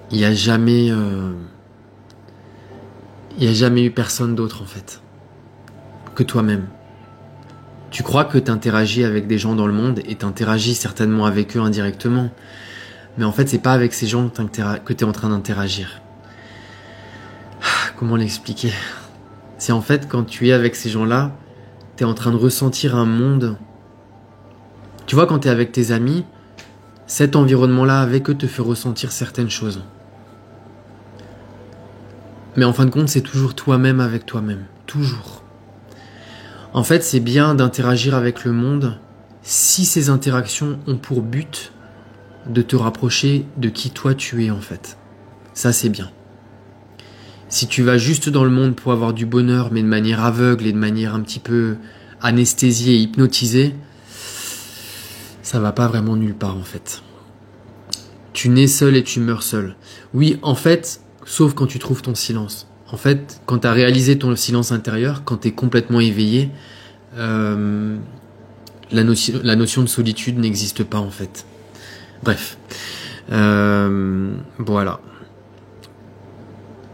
Il n'y a jamais eu personne d'autre en fait, que toi-même. Tu crois que tu interagis avec des gens dans le monde et tu interagis certainement avec eux indirectement. Mais en fait, c'est pas avec ces gens que tu es en train d'interagir. Comment l'expliquer? C'est en fait quand tu es avec ces gens-là, tu es en train de ressentir un monde. Tu vois, quand tu es avec tes amis, cet environnement-là avec eux te fait ressentir certaines choses. Mais en fin de compte, c'est toujours toi-même avec toi-même. Toujours. En fait, c'est bien d'interagir avec le monde si ces interactions ont pour but de te rapprocher de qui toi tu es en fait. Ça, c'est bien. Si tu vas juste dans le monde pour avoir du bonheur, mais de manière aveugle et de manière un petit peu anesthésiée et hypnotisée, ça va pas vraiment nulle part en fait. Tu nais seul et tu meurs seul. Oui, en fait, sauf quand tu trouves ton silence. En fait, quand tu as réalisé ton silence intérieur, quand tu es complètement éveillé, la notion de solitude n'existe pas en fait. Bref. Voilà.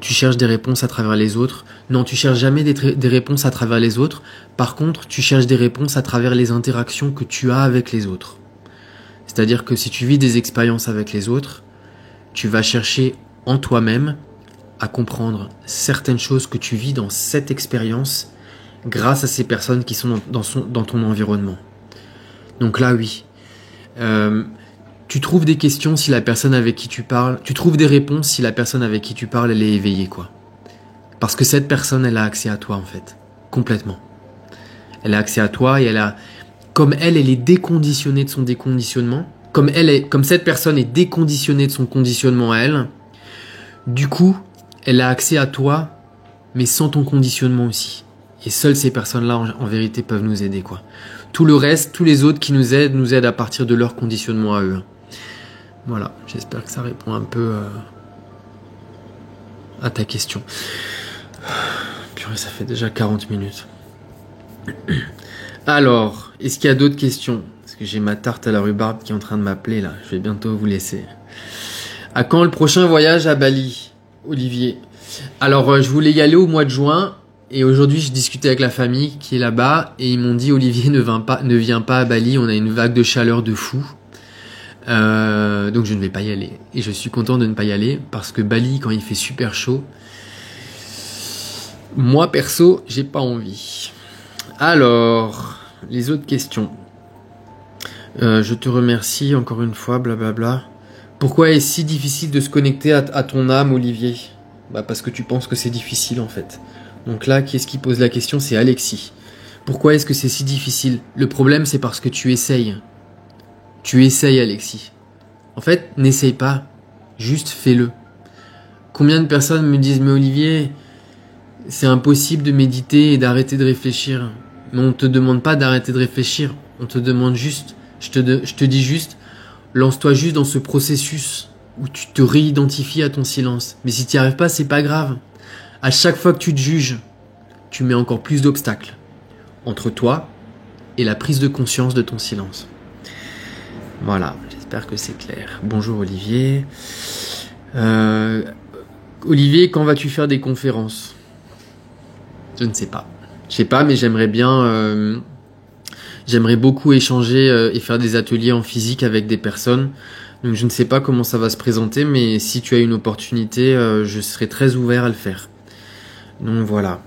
Tu cherches des réponses à travers les autres. Non, tu cherches jamais des réponses à travers les autres. Par contre, tu cherches des réponses à travers les interactions que tu as avec les autres. C'est-à-dire que si tu vis des expériences avec les autres, tu vas chercher en toi-même à comprendre certaines choses que tu vis dans cette expérience grâce à ces personnes qui sont dans ton environnement. Donc là, oui. Tu trouves des questions si la personne avec qui tu parles, tu trouves des réponses si la personne avec qui tu parles, elle est éveillée, quoi. Parce que cette personne, elle a accès à toi, en fait. Complètement. Elle a accès à toi et comme elle est déconditionnée de son déconditionnement, comme cette personne est déconditionnée de son conditionnement à elle, du coup, elle a accès à toi, mais sans ton conditionnement aussi. Et seules ces personnes-là, en vérité, peuvent nous aider, quoi. Tout le reste, tous les autres qui nous aident à partir de leur conditionnement à eux. Voilà, j'espère que ça répond un peu à ta question. Purée, ça fait déjà 40 minutes. Alors, est-ce qu'il y a d'autres questions? Parce que j'ai ma tarte à la rhubarbe qui est en train de m'appeler là. Je vais bientôt vous laisser. À quand le prochain voyage à Bali, Olivier? Alors, je voulais y aller au mois de juin. Et aujourd'hui, je discutais avec la famille qui est là-bas. Et ils m'ont dit, Olivier, ne viens pas à Bali. On a une vague de chaleur de fou. Donc je ne vais pas y aller. Et je suis content de ne pas y aller. Parce que Bali, quand il fait super chaud, moi, perso, j'ai pas envie. Alors, les autres questions. Je te remercie encore une fois, blablabla. Pourquoi est-ce si difficile de se connecter à ton âme, Olivier? Parce que tu penses que c'est difficile en fait. Donc là, qui est-ce qui pose la question? C'est Alexis. Pourquoi est-ce que c'est si difficile? Le problème, c'est parce que tu essayes. Tu essayes, Alexis. En fait, n'essaye pas. Juste fais-le. Combien de personnes me disent, mais Olivier, c'est impossible de méditer et d'arrêter de réfléchir. Mais on te demande pas d'arrêter de réfléchir. On te demande juste, je te dis juste, lance-toi juste dans ce processus où tu te réidentifies à ton silence. Mais si tu n'y arrives pas, c'est pas grave. À chaque fois que tu te juges, tu mets encore plus d'obstacles entre toi et la prise de conscience de ton silence. Voilà, j'espère que c'est clair. Bonjour Olivier. Olivier, quand vas-tu faire des conférences? Je ne sais pas. Je sais pas, mais j'aimerais bien... J'aimerais beaucoup échanger et faire des ateliers en physique avec des personnes. Donc je ne sais pas comment ça va se présenter, mais si tu as une opportunité, je serai très ouvert à le faire. Donc voilà.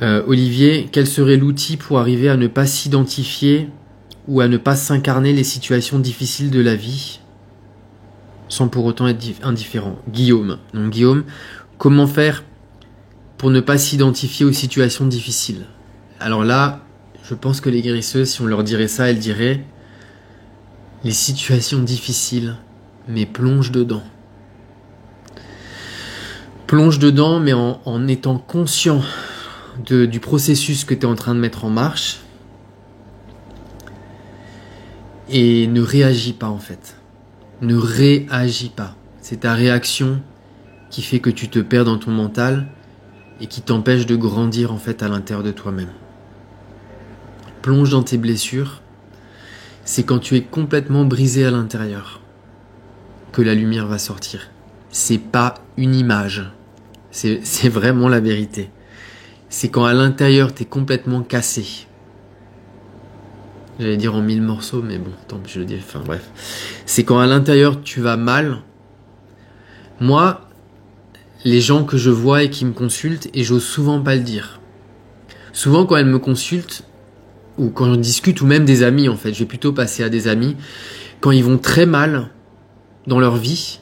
Olivier, quel serait l'outil pour arriver à ne pas s'identifier ou à ne pas s'incarner les situations difficiles de la vie sans pour autant être indifférent? Guillaume. Donc Guillaume, comment faire pour ne pas s'identifier aux situations difficiles? Alors là, je pense que les guérisseuses, si on leur dirait ça, elles diraient les situations difficiles, mais plonge dedans. Plonge dedans, mais en étant conscient du processus que tu es en train de mettre en marche. Et ne réagis pas en fait. Ne réagis pas. C'est ta réaction qui fait que tu te perds dans ton mental et qui t'empêche de grandir en fait à l'intérieur de toi-même. Plonge dans tes blessures. C'est quand tu es complètement brisé à l'intérieur que la lumière va sortir. C'est pas une image. C'est vraiment la vérité. C'est quand à l'intérieur t'es complètement cassé. J'allais dire en 1000 morceaux, mais bon, tant pis, je le dis. Enfin bref. C'est quand à l'intérieur tu vas mal. Moi, les gens que je vois et qui me consultent, et j'ose souvent pas le dire. Souvent quand elles me consultent, ou quand je discute, ou même des amis en fait, je vais plutôt passer à des amis, quand ils vont très mal dans leur vie,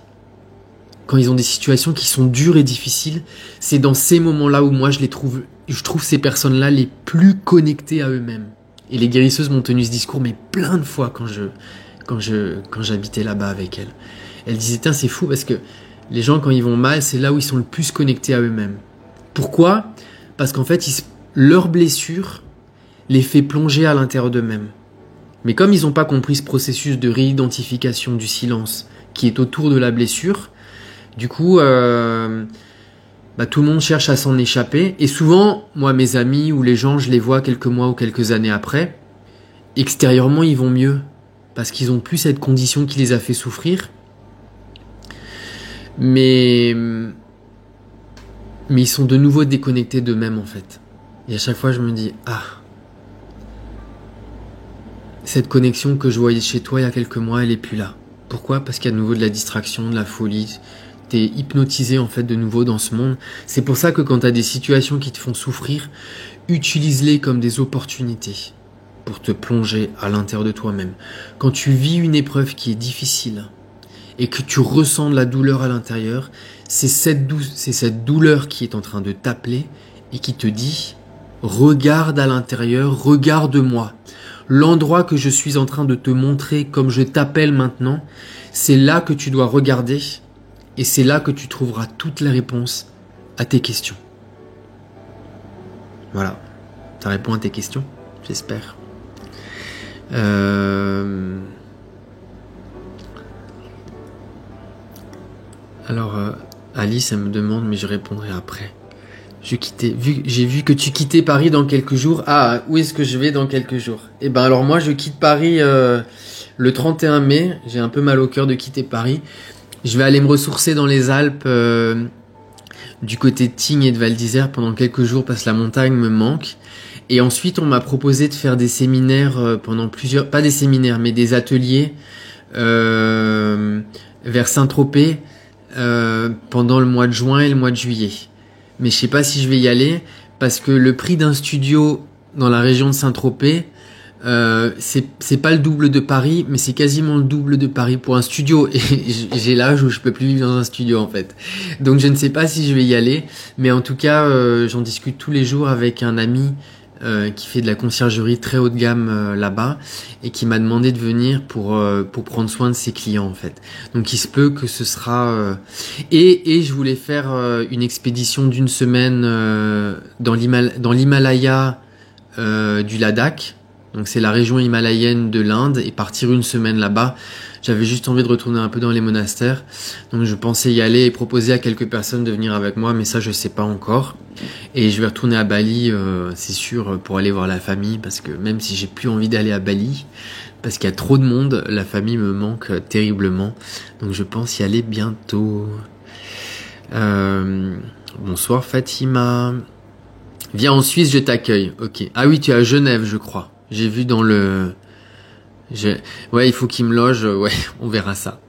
quand ils ont des situations qui sont dures et difficiles, c'est dans ces moments-là où moi je trouve ces personnes-là les plus connectées à eux-mêmes. Et les guérisseuses m'ont tenu ce discours, mais plein de fois quand j'habitais là-bas avec elles. Elles disaient, tiens, c'est fou parce que Les gens, quand ils vont mal, c'est là où ils sont le plus connectés à eux-mêmes. Pourquoi? Parce qu'en fait, leur blessure les fait plonger à l'intérieur d'eux-mêmes. Mais comme ils n'ont pas compris ce processus de réidentification du silence qui est autour de la blessure, du coup, tout le monde cherche à s'en échapper. Et souvent, moi, mes amis ou les gens, je les vois quelques mois ou quelques années après, extérieurement, ils vont mieux. Parce qu'ils n'ont plus cette condition qui les a fait souffrir. Mais ils sont de nouveau déconnectés d'eux-mêmes, en fait. Et à chaque fois, je me dis, cette connexion que je voyais chez toi il y a quelques mois, elle est plus là. Pourquoi? Parce qu'il y a de nouveau de la distraction, de la folie. T'es hypnotisé en fait de nouveau dans ce monde. C'est pour ça que quand t'as des situations qui te font souffrir, utilise-les comme des opportunités pour te plonger à l'intérieur de toi-même. Quand tu vis une épreuve qui est difficile et que tu ressens de la douleur à l'intérieur, c'est cette douleur qui est en train de t'appeler et qui te dit « Regarde à l'intérieur, regarde-moi ». L'endroit que je suis en train de te montrer comme je t'appelle maintenant, c'est là que tu dois regarder et c'est là que tu trouveras toutes les réponses à tes questions. Voilà, ça répond à tes questions, j'espère. Alors, Alice, elle me demande, mais je répondrai après. J'ai vu que tu quittais Paris dans quelques jours. Ah, où est-ce que je vais dans quelques jours? Eh ben alors moi je quitte Paris le 31 mai. J'ai un peu mal au cœur de quitter Paris. Je vais aller me ressourcer dans les Alpes du côté de Tignes et de Val d'Isère pendant quelques jours parce que la montagne me manque. Et ensuite on m'a proposé de faire des séminaires pendant pas des séminaires mais des ateliers vers Saint-Tropez pendant le mois de juin et le mois de juillet. Mais je sais pas si je vais y aller parce que le prix d'un studio dans la région de Saint-Tropez, c'est pas le double de Paris, mais c'est quasiment le double de Paris pour un studio. Et j'ai l'âge où je peux plus vivre dans un studio en fait. Donc je ne sais pas si je vais y aller, mais en tout cas, j'en discute tous les jours avec un ami qui fait de la conciergerie très haut de gamme là-bas et qui m'a demandé de venir pour prendre soin de ses clients en fait. Donc il se peut que ce sera et je voulais faire une expédition d'une semaine dans l'Himalaya du Ladakh. Donc c'est la région himalayenne de l'Inde et partir une semaine là-bas. J'avais juste envie de retourner un peu dans les monastères. Donc je pensais y aller et proposer à quelques personnes de venir avec moi, mais ça je sais pas encore. Et je vais retourner à Bali, c'est sûr, pour aller voir la famille, parce que même si j'ai plus envie d'aller à Bali, parce qu'il y a trop de monde, la famille me manque terriblement. Donc je pense y aller bientôt. Bonsoir Fatima. Viens en Suisse, je t'accueille. Ok. Ah oui, tu es à Genève, je crois. J'ai vu dans le... Ouais, il faut qu'il me loge. Ouais, on verra ça.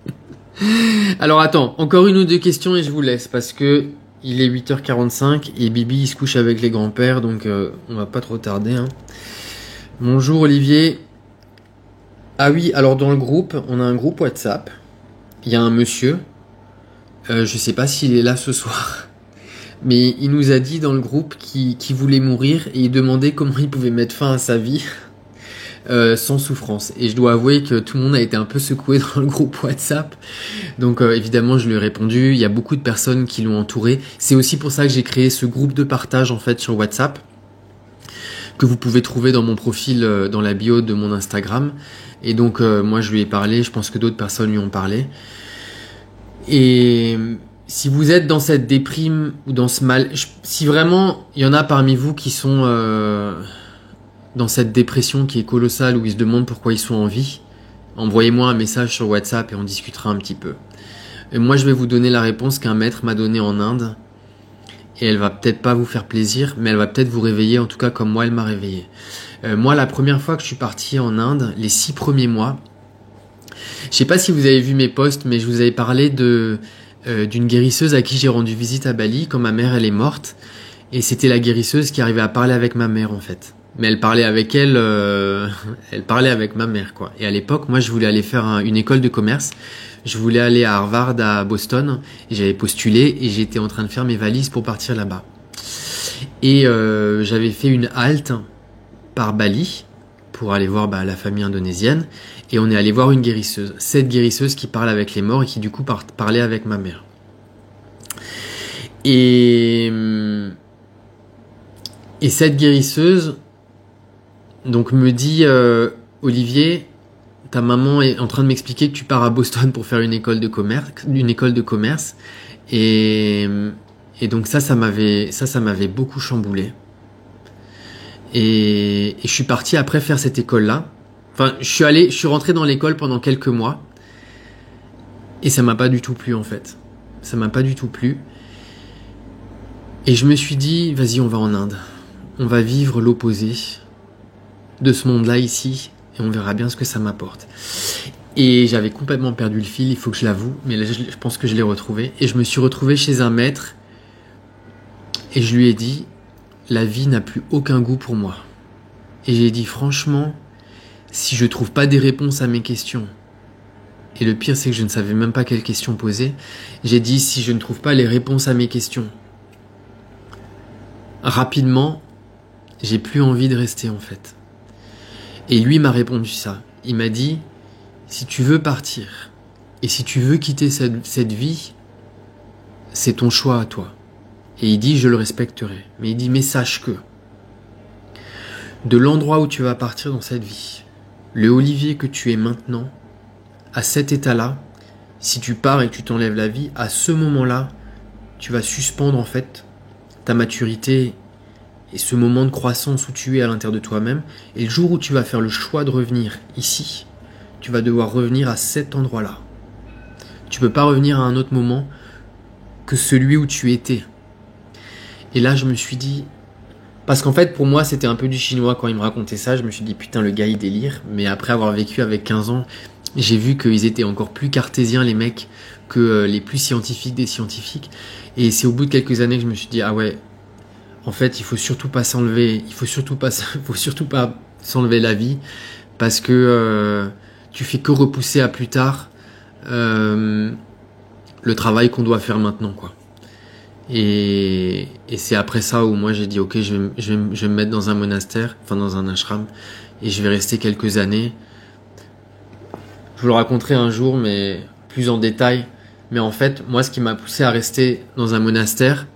Alors attends, encore une ou deux questions et je vous laisse parce que il est 8h45 et Bibi il se couche avec les grands-pères, donc on va pas trop tarder. Hein. Bonjour Olivier. Ah oui, alors dans le groupe, on a un groupe WhatsApp. Il y a un monsieur. Je sais pas s'il est là ce soir. Mais il nous a dit dans le groupe qu'il voulait mourir et il demandait comment il pouvait mettre fin à sa vie sans souffrance. Et je dois avouer que tout le monde a été un peu secoué dans le groupe WhatsApp. Donc évidemment, je lui ai répondu. Il y a beaucoup de personnes qui l'ont entouré. C'est aussi pour ça que j'ai créé ce groupe de partage en fait sur WhatsApp que vous pouvez trouver dans mon profil, dans la bio de mon Instagram. Et donc moi, je lui ai parlé. Je pense que d'autres personnes lui ont parlé. Et si vous êtes dans cette déprime ou dans ce mal, si vraiment il y en a parmi vous qui sont dans cette dépression qui est colossale où ils se demandent pourquoi ils sont en vie, envoyez-moi un message sur WhatsApp et on discutera un petit peu. Et moi je vais vous donner la réponse qu'un maître m'a donnée en Inde et elle va peut-être pas vous faire plaisir, mais elle va peut-être vous réveiller, en tout cas comme moi elle m'a réveillé. Moi la première fois que je suis parti en Inde, les 6 premiers mois, je sais pas si vous avez vu mes posts, mais je vous avais parlé d'une guérisseuse à qui j'ai rendu visite à Bali quand ma mère elle est morte et c'était la guérisseuse qui arrivait à parler avec ma mère en fait. Mais elle parlait avec elle parlait avec ma mère quoi. Et à l'époque, moi je voulais aller faire une école de commerce. Je voulais aller à Harvard à Boston et j'avais postulé et j'étais en train de faire mes valises pour partir là-bas. Et j'avais fait une halte par Bali pour aller voir la famille indonésienne et on est allé voir une guérisseuse. Cette guérisseuse qui parle avec les morts et qui du coup parlait avec ma mère. Et cette guérisseuse donc me dit Olivier, ta maman est en train de m'expliquer que tu pars à Boston pour faire une école de commerce. Et donc ça m'avait beaucoup chamboulé. Et je suis parti après faire cette école-là. Enfin, je suis rentré dans l'école pendant quelques mois. Et ça m'a pas du tout plu, en fait. Ça m'a pas du tout plu. Et je me suis dit, vas-y, on va en Inde. On va vivre l'opposé de ce monde-là ici. Et on verra bien ce que ça m'apporte. Et j'avais complètement perdu le fil, il faut que je l'avoue. Mais là, je pense que je l'ai retrouvé. Et je me suis retrouvé chez un maître. Et je lui ai dit, la vie n'a plus aucun goût pour moi. Et j'ai dit, franchement, si je trouve pas des réponses à mes questions, et le pire c'est que je ne savais même pas quelles questions poser, j'ai dit, si je ne trouve pas les réponses à mes questions, rapidement, j'ai plus envie de rester en fait. Et lui m'a répondu ça. Il m'a dit, si tu veux partir, et si tu veux quitter cette vie, c'est ton choix à toi. Et il dit, je le respecterai. Mais il dit, mais sache que, de l'endroit où tu vas partir dans cette vie, le Olivier que tu es maintenant, à cet état-là, si tu pars et que tu t'enlèves la vie, à ce moment-là, tu vas suspendre en fait ta maturité et ce moment de croissance où tu es à l'intérieur de toi-même. Et le jour où tu vas faire le choix de revenir ici, tu vas devoir revenir à cet endroit-là. Tu peux pas revenir à un autre moment que celui où tu étais. Et là, je me suis dit... Parce qu'en fait, pour moi, c'était un peu du chinois quand il me racontait ça. Je me suis dit, putain, le gars, il délire. Mais après avoir vécu avec 15 ans, j'ai vu qu'ils étaient encore plus cartésiens, les mecs, que les plus scientifiques des scientifiques. Et c'est au bout de quelques années que je me suis dit, ah ouais, en fait, il faut surtout pas s'enlever, il faut surtout pas s'enlever la vie, parce que tu fais que repousser à plus tard le travail qu'on doit faire maintenant, quoi. Et c'est après ça où moi j'ai dit ok, je vais me mettre dans un monastère, enfin dans un ashram, et je vais rester quelques années. Je vous le raconterai un jour, mais plus en détail. Mais en fait, moi, ce qui m'a poussé à rester dans un monastère,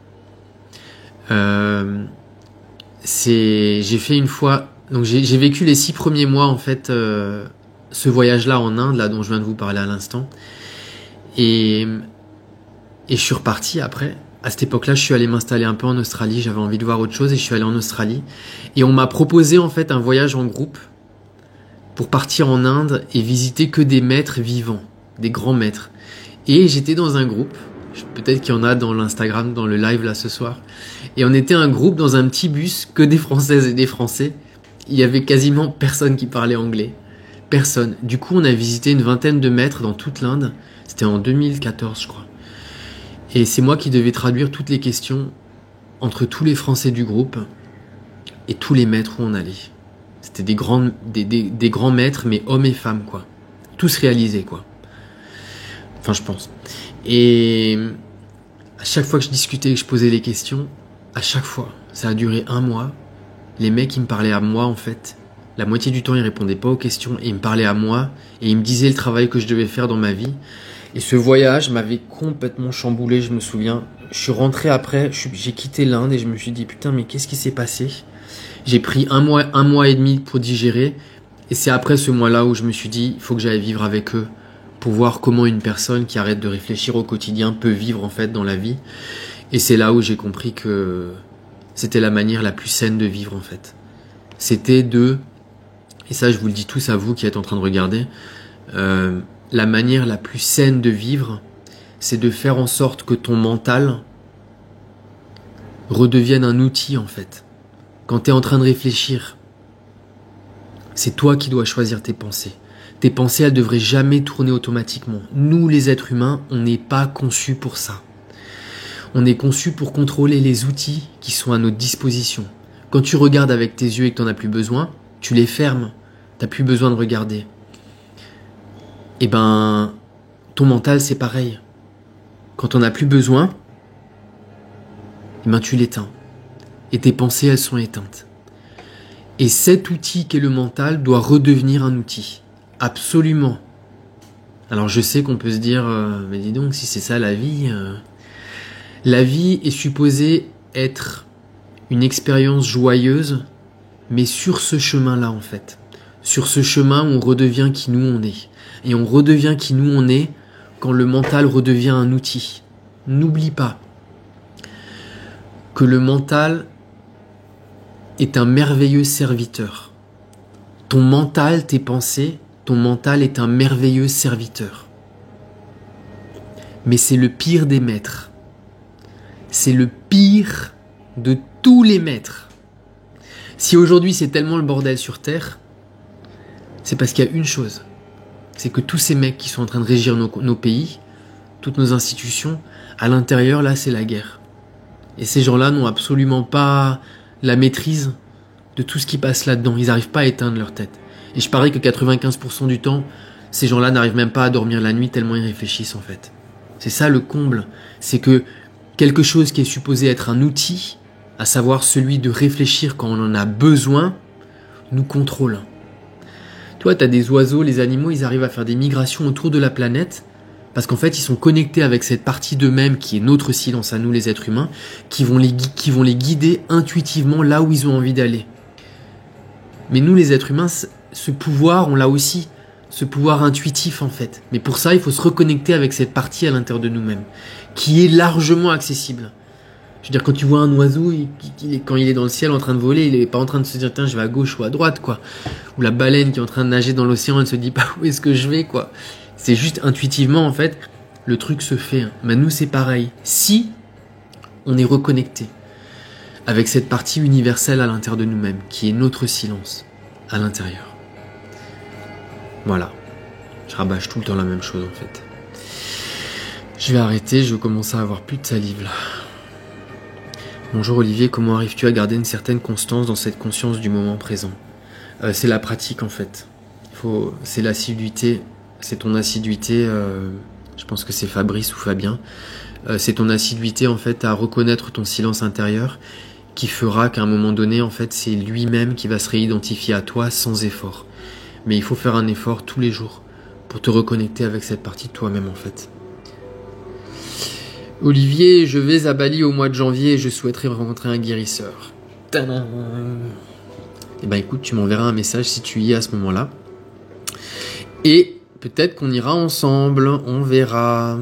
c'est j'ai fait une fois. Donc j'ai vécu les 6 premiers mois en fait, ce voyage-là en Inde, là dont je viens de vous parler à l'instant, et je suis reparti après. À cette époque-là, je suis allé m'installer un peu en Australie. J'avais envie de voir autre chose et je suis allé en Australie. Et on m'a proposé en fait un voyage en groupe pour partir en Inde et visiter que des maîtres vivants, des grands maîtres. Et j'étais dans un groupe. Peut-être qu'il y en a dans l'Instagram, dans le live là ce soir. Et on était un groupe dans un petit bus, que des Françaises et des Français. Il y avait quasiment personne qui parlait anglais. Personne. Du coup, on a visité une vingtaine de maîtres dans toute l'Inde. C'était en 2014, je crois. Et c'est moi qui devais traduire toutes les questions entre tous les Français du groupe et tous les maîtres où on allait. C'était des grands maîtres, mais hommes et femmes, quoi. Tous réalisés, quoi. Enfin, je pense. Et à chaque fois que je discutais et que je posais les questions, à chaque fois, ça a duré 1 mois, les mecs, ils me parlaient à moi, en fait. La moitié du temps, ils répondaient pas aux questions et ils me parlaient à moi et ils me disaient le travail que je devais faire dans ma vie. Et ce voyage m'avait complètement chamboulé, je me souviens. Je suis rentré après, j'ai quitté l'Inde et je me suis dit, putain, mais qu'est-ce qui s'est passé? J'ai pris 1 mois et demi pour digérer. Et c'est après ce mois-là où je me suis dit, il faut que j'aille vivre avec eux pour voir comment une personne qui arrête de réfléchir au quotidien peut vivre en fait dans la vie. Et c'est là où j'ai compris que c'était la manière la plus saine de vivre en fait. C'était et ça je vous le dis tous à vous qui êtes en train de regarder, la manière la plus saine de vivre, c'est de faire en sorte que ton mental redevienne un outil en fait. Quand tu es en train de réfléchir, c'est toi qui dois choisir tes pensées. Tes pensées, elles devraient jamais tourner automatiquement. Nous, les êtres humains, on n'est pas conçus pour ça. On est conçus pour contrôler les outils qui sont à notre disposition. Quand tu regardes avec tes yeux et que tu n'en as plus besoin, tu les fermes. Tu n'as plus besoin de regarder. Eh ben, ton mental, c'est pareil. Quand on n'a plus besoin, eh ben, tu l'éteins. Et tes pensées, elles sont éteintes. Et cet outil qu'est le mental doit redevenir un outil. Absolument. Alors je sais qu'on peut se dire, mais dis donc, si c'est ça la vie, La vie est supposée être une expérience joyeuse, mais sur ce chemin-là en fait. Sur ce chemin où on redevient qui nous on est. Et on redevient qui nous on est quand le mental redevient un outil. N'oublie pas que le mental est un merveilleux serviteur. Ton mental, tes pensées, ton mental est un merveilleux serviteur. Mais c'est le pire des maîtres. C'est le pire de tous les maîtres. Si aujourd'hui c'est tellement le bordel sur Terre, c'est parce qu'il y a une chose. C'est que tous ces mecs qui sont en train de régir nos pays, toutes nos institutions, à l'intérieur, là, c'est la guerre. Et ces gens-là n'ont absolument pas la maîtrise de tout ce qui passe là-dedans. Ils n'arrivent pas à éteindre leur tête. Et je parie que 95% du temps, ces gens-là n'arrivent même pas à dormir la nuit tellement ils réfléchissent en fait. C'est ça le comble. C'est que quelque chose qui est supposé être un outil, à savoir celui de réfléchir quand on en a besoin, nous contrôle. Toi, t'as des oiseaux, les animaux, ils arrivent à faire des migrations autour de la planète parce qu'en fait, ils sont connectés avec cette partie d'eux-mêmes qui est notre silence à nous, les êtres humains, qui vont les guider intuitivement là où ils ont envie d'aller. Mais nous, les êtres humains, ce pouvoir, on l'a aussi, ce pouvoir intuitif en fait. Mais pour ça, il faut se reconnecter avec cette partie à l'intérieur de nous-mêmes, qui est largement accessible. Je veux dire, quand tu vois un oiseau, quand il est dans le ciel en train de voler, il est pas en train de se dire, tiens, je vais à gauche ou à droite, quoi. Ou la baleine qui est en train de nager dans l'océan, elle se dit pas où est-ce que je vais, quoi. C'est juste intuitivement, en fait, le truc se fait. Mais nous, c'est pareil. Si on est reconnecté avec cette partie universelle à l'intérieur de nous-mêmes, qui est notre silence à l'intérieur. Voilà. Je rabâche tout le temps la même chose, en fait. Je vais arrêter, je vais commencer à avoir plus de salive, là. Bonjour Olivier, comment arrives-tu à garder une certaine constance dans cette conscience du moment présent ? C'est la pratique en fait. C'est l'assiduité, c'est ton assiduité, je pense que c'est Fabrice ou Fabien, c'est ton assiduité en fait à reconnaître ton silence intérieur qui fera qu'à un moment donné en fait c'est lui-même qui va se réidentifier à toi sans effort. Mais il faut faire un effort tous les jours pour te reconnecter avec cette partie de toi-même en fait. Olivier, je vais à Bali au mois de janvier et je souhaiterais rencontrer un guérisseur. Tadam. Eh ben écoute, tu m'enverras un message si tu y es à ce moment-là. Et peut-être qu'on ira ensemble, on verra.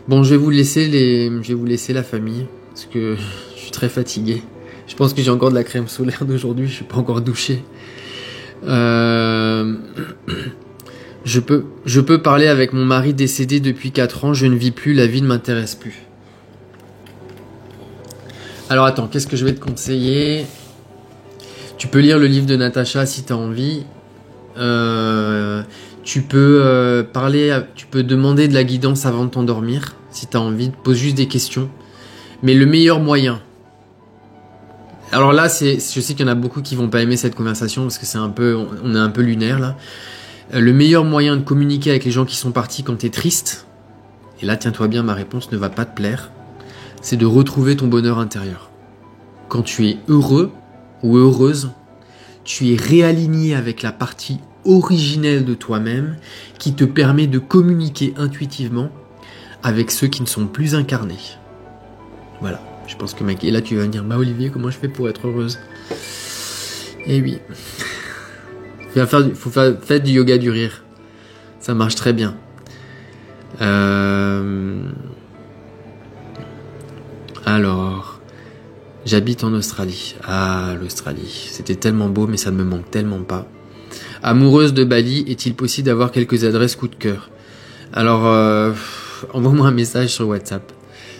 Bon, je vais vous laisser la famille parce que je suis très fatigué. Je pense que j'ai encore de la crème solaire d'aujourd'hui, je suis pas encore douché. Je peux parler avec mon mari décédé depuis 4 ans, je ne vis plus, la vie ne m'intéresse plus. Alors attends, qu'est-ce que je vais te conseiller ? Tu peux lire le livre de Natacha si tu as envie. Tu peux tu peux demander de la guidance avant de t'endormir, si tu as envie, pose juste des questions. Mais le meilleur moyen... Alors là, je sais qu'il y en a beaucoup qui vont pas aimer cette conversation parce que on est un peu lunaire là. Le meilleur moyen de communiquer avec les gens qui sont partis quand t'es triste, et là tiens-toi bien, ma réponse ne va pas te plaire, c'est de retrouver ton bonheur intérieur. Quand tu es heureux ou heureuse, tu es réaligné avec la partie originelle de toi-même qui te permet de communiquer intuitivement avec ceux qui ne sont plus incarnés. Voilà, je pense que mec, et là tu vas me dire, bah Olivier, comment je fais pour être heureuse ? Eh oui... Faites du yoga du rire. Ça marche très bien. Alors, j'habite en Australie. Ah, l'Australie. C'était tellement beau, mais ça ne me manque tellement pas. Amoureuse de Bali, est-il possible d'avoir quelques adresses coup de cœur ? Alors, envoie-moi un message sur WhatsApp.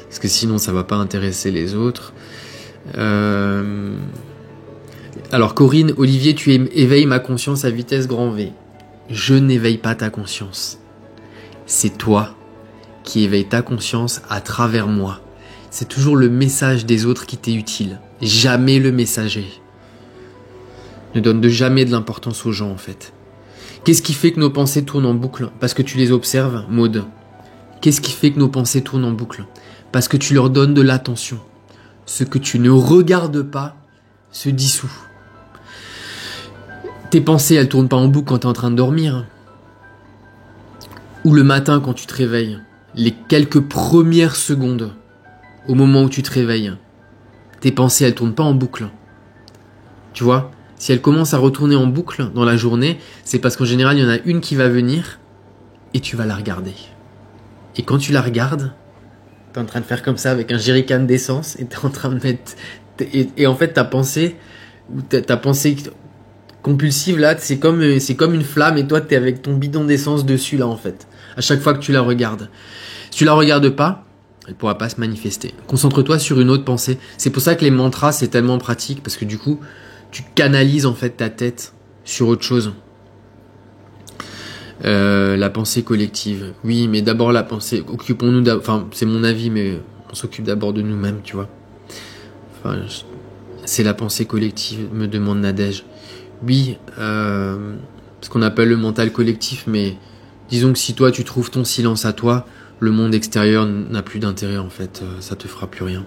Parce que sinon, ça va pas intéresser les autres. Alors Corinne, Olivier, tu éveilles ma conscience à vitesse grand V. Je n'éveille pas ta conscience. C'est toi qui éveilles ta conscience à travers moi. C'est toujours le message des autres qui t'est utile. Jamais le messager. Ne donne jamais de l'importance aux gens en fait. Qu'est-ce qui fait que nos pensées tournent en boucle ? Parce que tu les observes, Maud. Qu'est-ce qui fait que nos pensées tournent en boucle ? Parce que tu leur donnes de l'attention. Ce que tu ne regardes pas se dissout. Tes pensées, elles tournent pas en boucle quand tu es en train de dormir. Ou le matin quand tu te réveilles. Les quelques premières secondes au moment où tu te réveilles, tes pensées, elles tournent pas en boucle. Tu vois? Si elles commencent à retourner en boucle dans la journée, c'est parce qu'en général, il y en a une qui va venir et tu vas la regarder. Et quand tu la regardes, t'es en train de faire comme ça avec un jerrycan d'essence et t'es en train de mettre... Et en fait, ta pensée compulsive là, c'est comme une flamme et toi, t'es avec ton bidon d'essence dessus là en fait. À chaque fois que tu la regardes. Si tu la regardes pas, elle pourra pas se manifester. Concentre-toi sur une autre pensée. C'est pour ça que les mantras, c'est tellement pratique parce que du coup, tu canalises en fait ta tête sur autre chose. La pensée collective. Oui, mais d'abord la pensée. Occupons-nous enfin, c'est mon avis, mais on s'occupe d'abord de nous-mêmes, tu vois. Enfin, c'est la pensée collective, me demande Nadège. Oui, ce qu'on appelle le mental collectif, mais disons que si toi tu trouves ton silence à toi, le monde extérieur n'a plus d'intérêt en fait, ça te fera plus rien.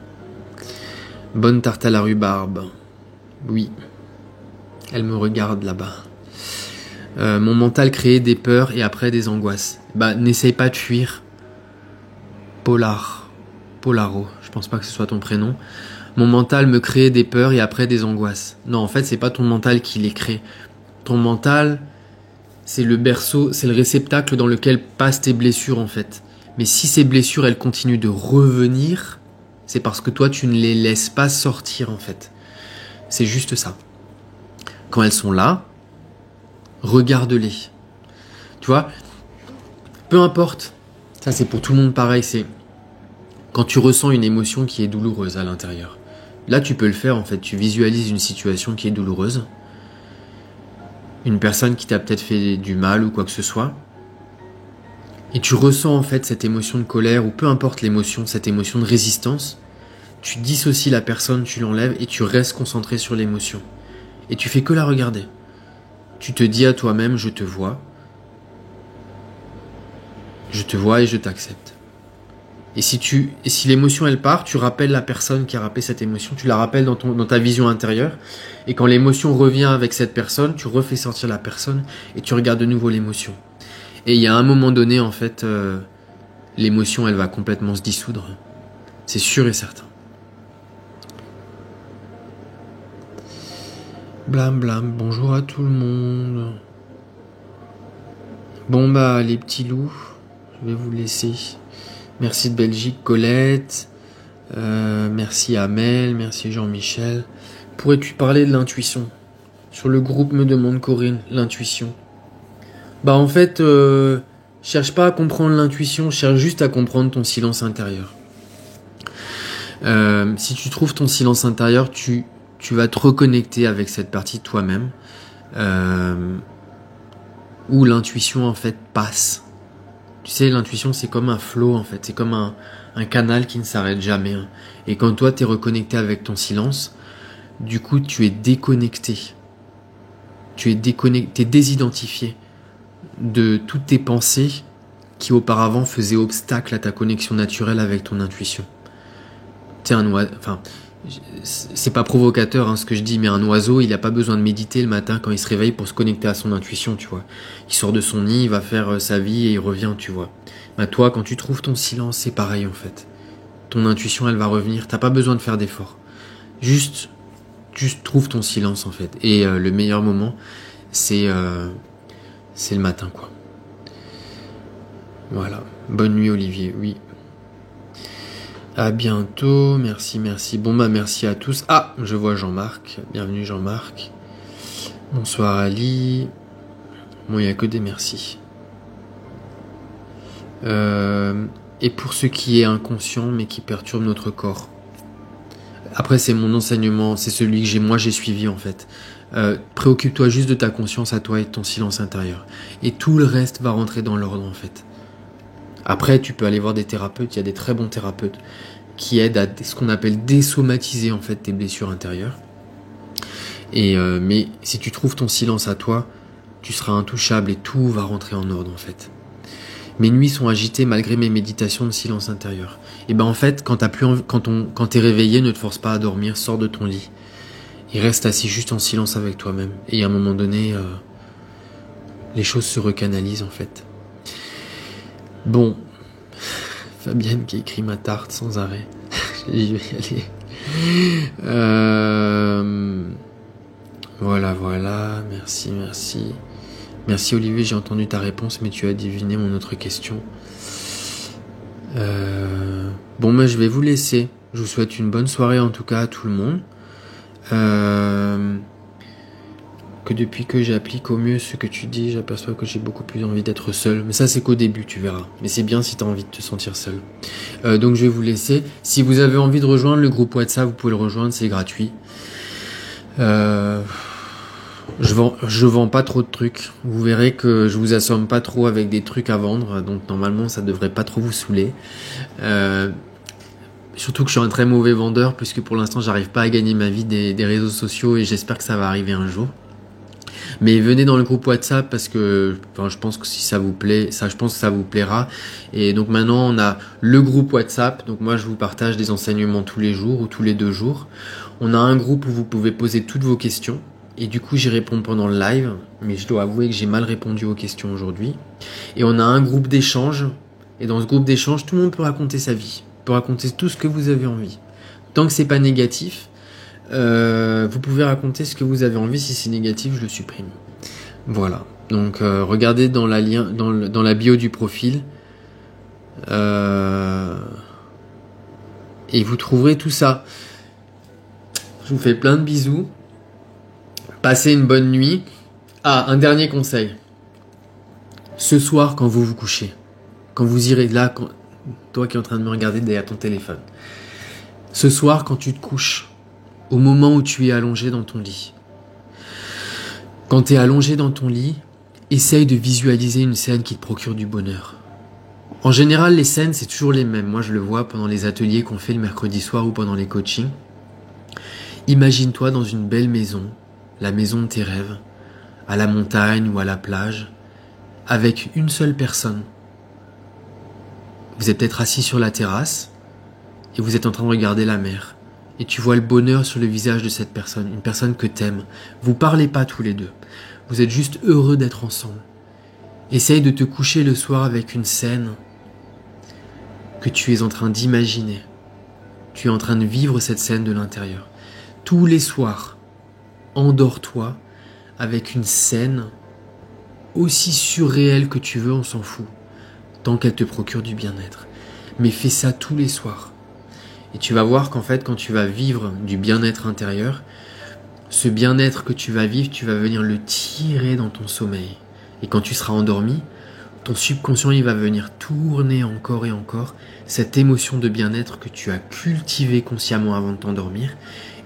Bonne tarte à la rhubarbe. Oui, elle me regarde là-bas. Mon mental créait des peurs et après des angoisses. Bah, n'essaye pas de fuir. Polaro, je pense pas que ce soit ton prénom. Mon mental me créait des peurs et après des angoisses. Non, en fait, c'est pas ton mental qui les crée. Ton mental, c'est le berceau, c'est le réceptacle dans lequel passent tes blessures en fait. Mais si ces blessures, elles continuent de revenir, c'est parce que toi, tu ne les laisses pas sortir en fait. C'est juste ça. Quand elles sont là, regarde-les. Tu vois, peu importe. Ça, c'est pour tout le monde pareil. C'est quand tu ressens une émotion qui est douloureuse à l'intérieur. Là, tu peux le faire en fait. Tu visualises une situation qui est douloureuse. Une personne qui t'a peut-être fait du mal ou quoi que ce soit. Et tu ressens en fait cette émotion de colère ou peu importe l'émotion, cette émotion de résistance. Tu dissocies la personne, tu l'enlèves et tu restes concentré sur l'émotion. Et tu fais que la regarder. Tu te dis à toi-même, je te vois. Je te vois et je t'accepte. Et si l'émotion elle part, tu rappelles la personne qui a rappelé cette émotion, tu la rappelles dans ta vision intérieure. Et quand l'émotion revient avec cette personne, tu refais sortir la personne et tu regardes de nouveau l'émotion. Et il y a un moment donné, en fait, l'émotion elle va complètement se dissoudre. C'est sûr et certain. Blam blam, bonjour à tout le monde. Bon bah les petits loups, je vais vous laisser. Merci de Belgique, Colette. Merci Amel, merci Jean-Michel. Pourrais-tu parler de l'intuition? Sur le groupe me demande Corinne, l'intuition. Bah en fait, cherche pas à comprendre l'intuition, cherche juste à comprendre ton silence intérieur. Si tu trouves ton silence intérieur, tu vas te reconnecter avec cette partie de toi-même où l'intuition en fait passe. Tu sais, l'intuition c'est comme un flot en fait, c'est comme un canal qui ne s'arrête jamais. Hein. Et quand toi t'es reconnecté avec ton silence, du coup tu es déconnecté. Tu es déconnecté, t'es désidentifié de toutes tes pensées qui auparavant faisaient obstacle à ta connexion naturelle avec ton intuition. Tu sais, enfin, c'est pas provocateur hein, ce que je dis, mais un oiseau, il a pas besoin de méditer le matin quand il se réveille pour se connecter à son intuition, tu vois. Il sort de son nid, il va faire sa vie et il revient, tu vois. Bah toi, quand tu trouves ton silence, c'est pareil en fait. Ton intuition, elle va revenir, t'as pas besoin de faire d'efforts. Juste trouve ton silence en fait. Et le meilleur moment, c'est le matin, quoi. Voilà. Bonne nuit, Olivier. Oui. À bientôt. Merci. Bon, bah, merci à tous. Ah, je vois Jean-Marc. Bienvenue, Jean-Marc. Bonsoir, Ali. Bon, il n'y a que des merci. Et pour ce qui est inconscient, mais qui perturbe notre corps. Après, c'est mon enseignement. C'est celui que j'ai suivi, en fait. Préoccupe-toi juste de ta conscience à toi et de ton silence intérieur. Et tout le reste va rentrer dans l'ordre, en fait. Après, tu peux aller voir des thérapeutes, il y a des très bons thérapeutes qui aident à ce qu'on appelle désomatiser en fait tes blessures intérieures. Mais si tu trouves ton silence à toi, tu seras intouchable et tout va rentrer en ordre en fait. Mes nuits sont agitées malgré mes méditations de silence intérieur. Et ben en fait, quand t'es réveillé, ne te force pas à dormir, sors de ton lit. Et reste assis juste en silence avec toi-même. Et à un moment donné, les choses se recanalisent en fait. Bon, Fabienne qui écrit ma tarte sans arrêt. J'y vais y aller. Voilà. Merci. Merci Olivier, j'ai entendu ta réponse, mais tu as deviné mon autre question. Bon, moi je vais vous laisser. Je vous souhaite une bonne soirée en tout cas à tout le monde. Que depuis que j'applique au mieux ce que tu dis, j'aperçois que j'ai beaucoup plus envie d'être seul. Mais ça c'est qu'au début, tu verras. Mais c'est bien si tu as envie de te sentir seul. Donc je vais vous laisser. Si vous avez envie de rejoindre le groupe WhatsApp, vous pouvez le rejoindre, c'est gratuit. Je vends pas trop de trucs. Vous verrez que je vous assomme pas trop avec des trucs à vendre. Donc normalement ça devrait pas trop vous saouler. Surtout que je suis un très mauvais vendeur puisque pour l'instant j'arrive pas à gagner ma vie des réseaux sociaux et j'espère que ça va arriver un jour. Mais venez dans le groupe WhatsApp parce que je pense que si ça vous plaît, je pense que ça vous plaira. Et donc maintenant on a le groupe WhatsApp. Donc moi je vous partage des enseignements tous les jours ou tous les 2 jours. On a un groupe où vous pouvez poser toutes vos questions. Et du coup j'y réponds pendant le live. Mais je dois avouer que j'ai mal répondu aux questions aujourd'hui. Et on a un groupe d'échange. Et dans ce groupe d'échange, tout le monde peut raconter sa vie. Peut raconter tout ce que vous avez envie. Tant que c'est pas négatif. Vous pouvez raconter ce que vous avez envie. Si c'est négatif, je le supprime. Voilà. Donc regardez dans la bio du profil et vous trouverez tout ça. Je vous fais plein de bisous. Passez une bonne nuit. Un dernier conseil. Ce soir, quand vous vous couchez, quand vous irez là, toi qui es en train de me regarder derrière ton téléphone, ce soir, quand tu te couches, au moment où tu es allongé dans ton lit. Quand tu es allongé dans ton lit, essaye de visualiser une scène qui te procure du bonheur. En général, les scènes, c'est toujours les mêmes. Moi, je le vois pendant les ateliers qu'on fait le mercredi soir ou pendant les coachings. Imagine-toi dans une belle maison, la maison de tes rêves, à la montagne ou à la plage, avec une seule personne. Vous êtes peut-être assis sur la terrasse et vous êtes en train de regarder la mer. Et tu vois le bonheur sur le visage de cette personne, une personne que t'aimes. Vous parlez pas tous les deux. Vous êtes juste heureux d'être ensemble. Essaye de te coucher le soir avec une scène que tu es en train d'imaginer. Tu es en train de vivre cette scène de l'intérieur. Tous les soirs, endors-toi avec une scène aussi surréelle que tu veux, on s'en fout. Tant qu'elle te procure du bien-être. Mais fais ça tous les soirs. Et tu vas voir qu'en fait, quand tu vas vivre du bien-être intérieur, ce bien-être que tu vas vivre, tu vas venir le tirer dans ton sommeil. Et quand tu seras endormi, ton subconscient, il va venir tourner encore et encore cette émotion de bien-être que tu as cultivée consciemment avant de t'endormir.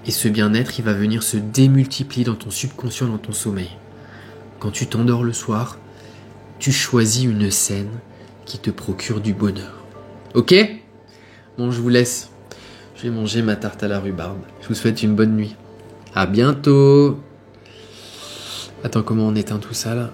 Et ce bien-être, il va venir se démultiplier dans ton subconscient, dans ton sommeil. Quand tu t'endors le soir, tu choisis une scène qui te procure du bonheur. Ok ? Bon, je vous laisse. Je vais manger ma tarte à la rhubarbe. Je vous souhaite une bonne nuit. À bientôt. Attends, comment on éteint tout ça là ?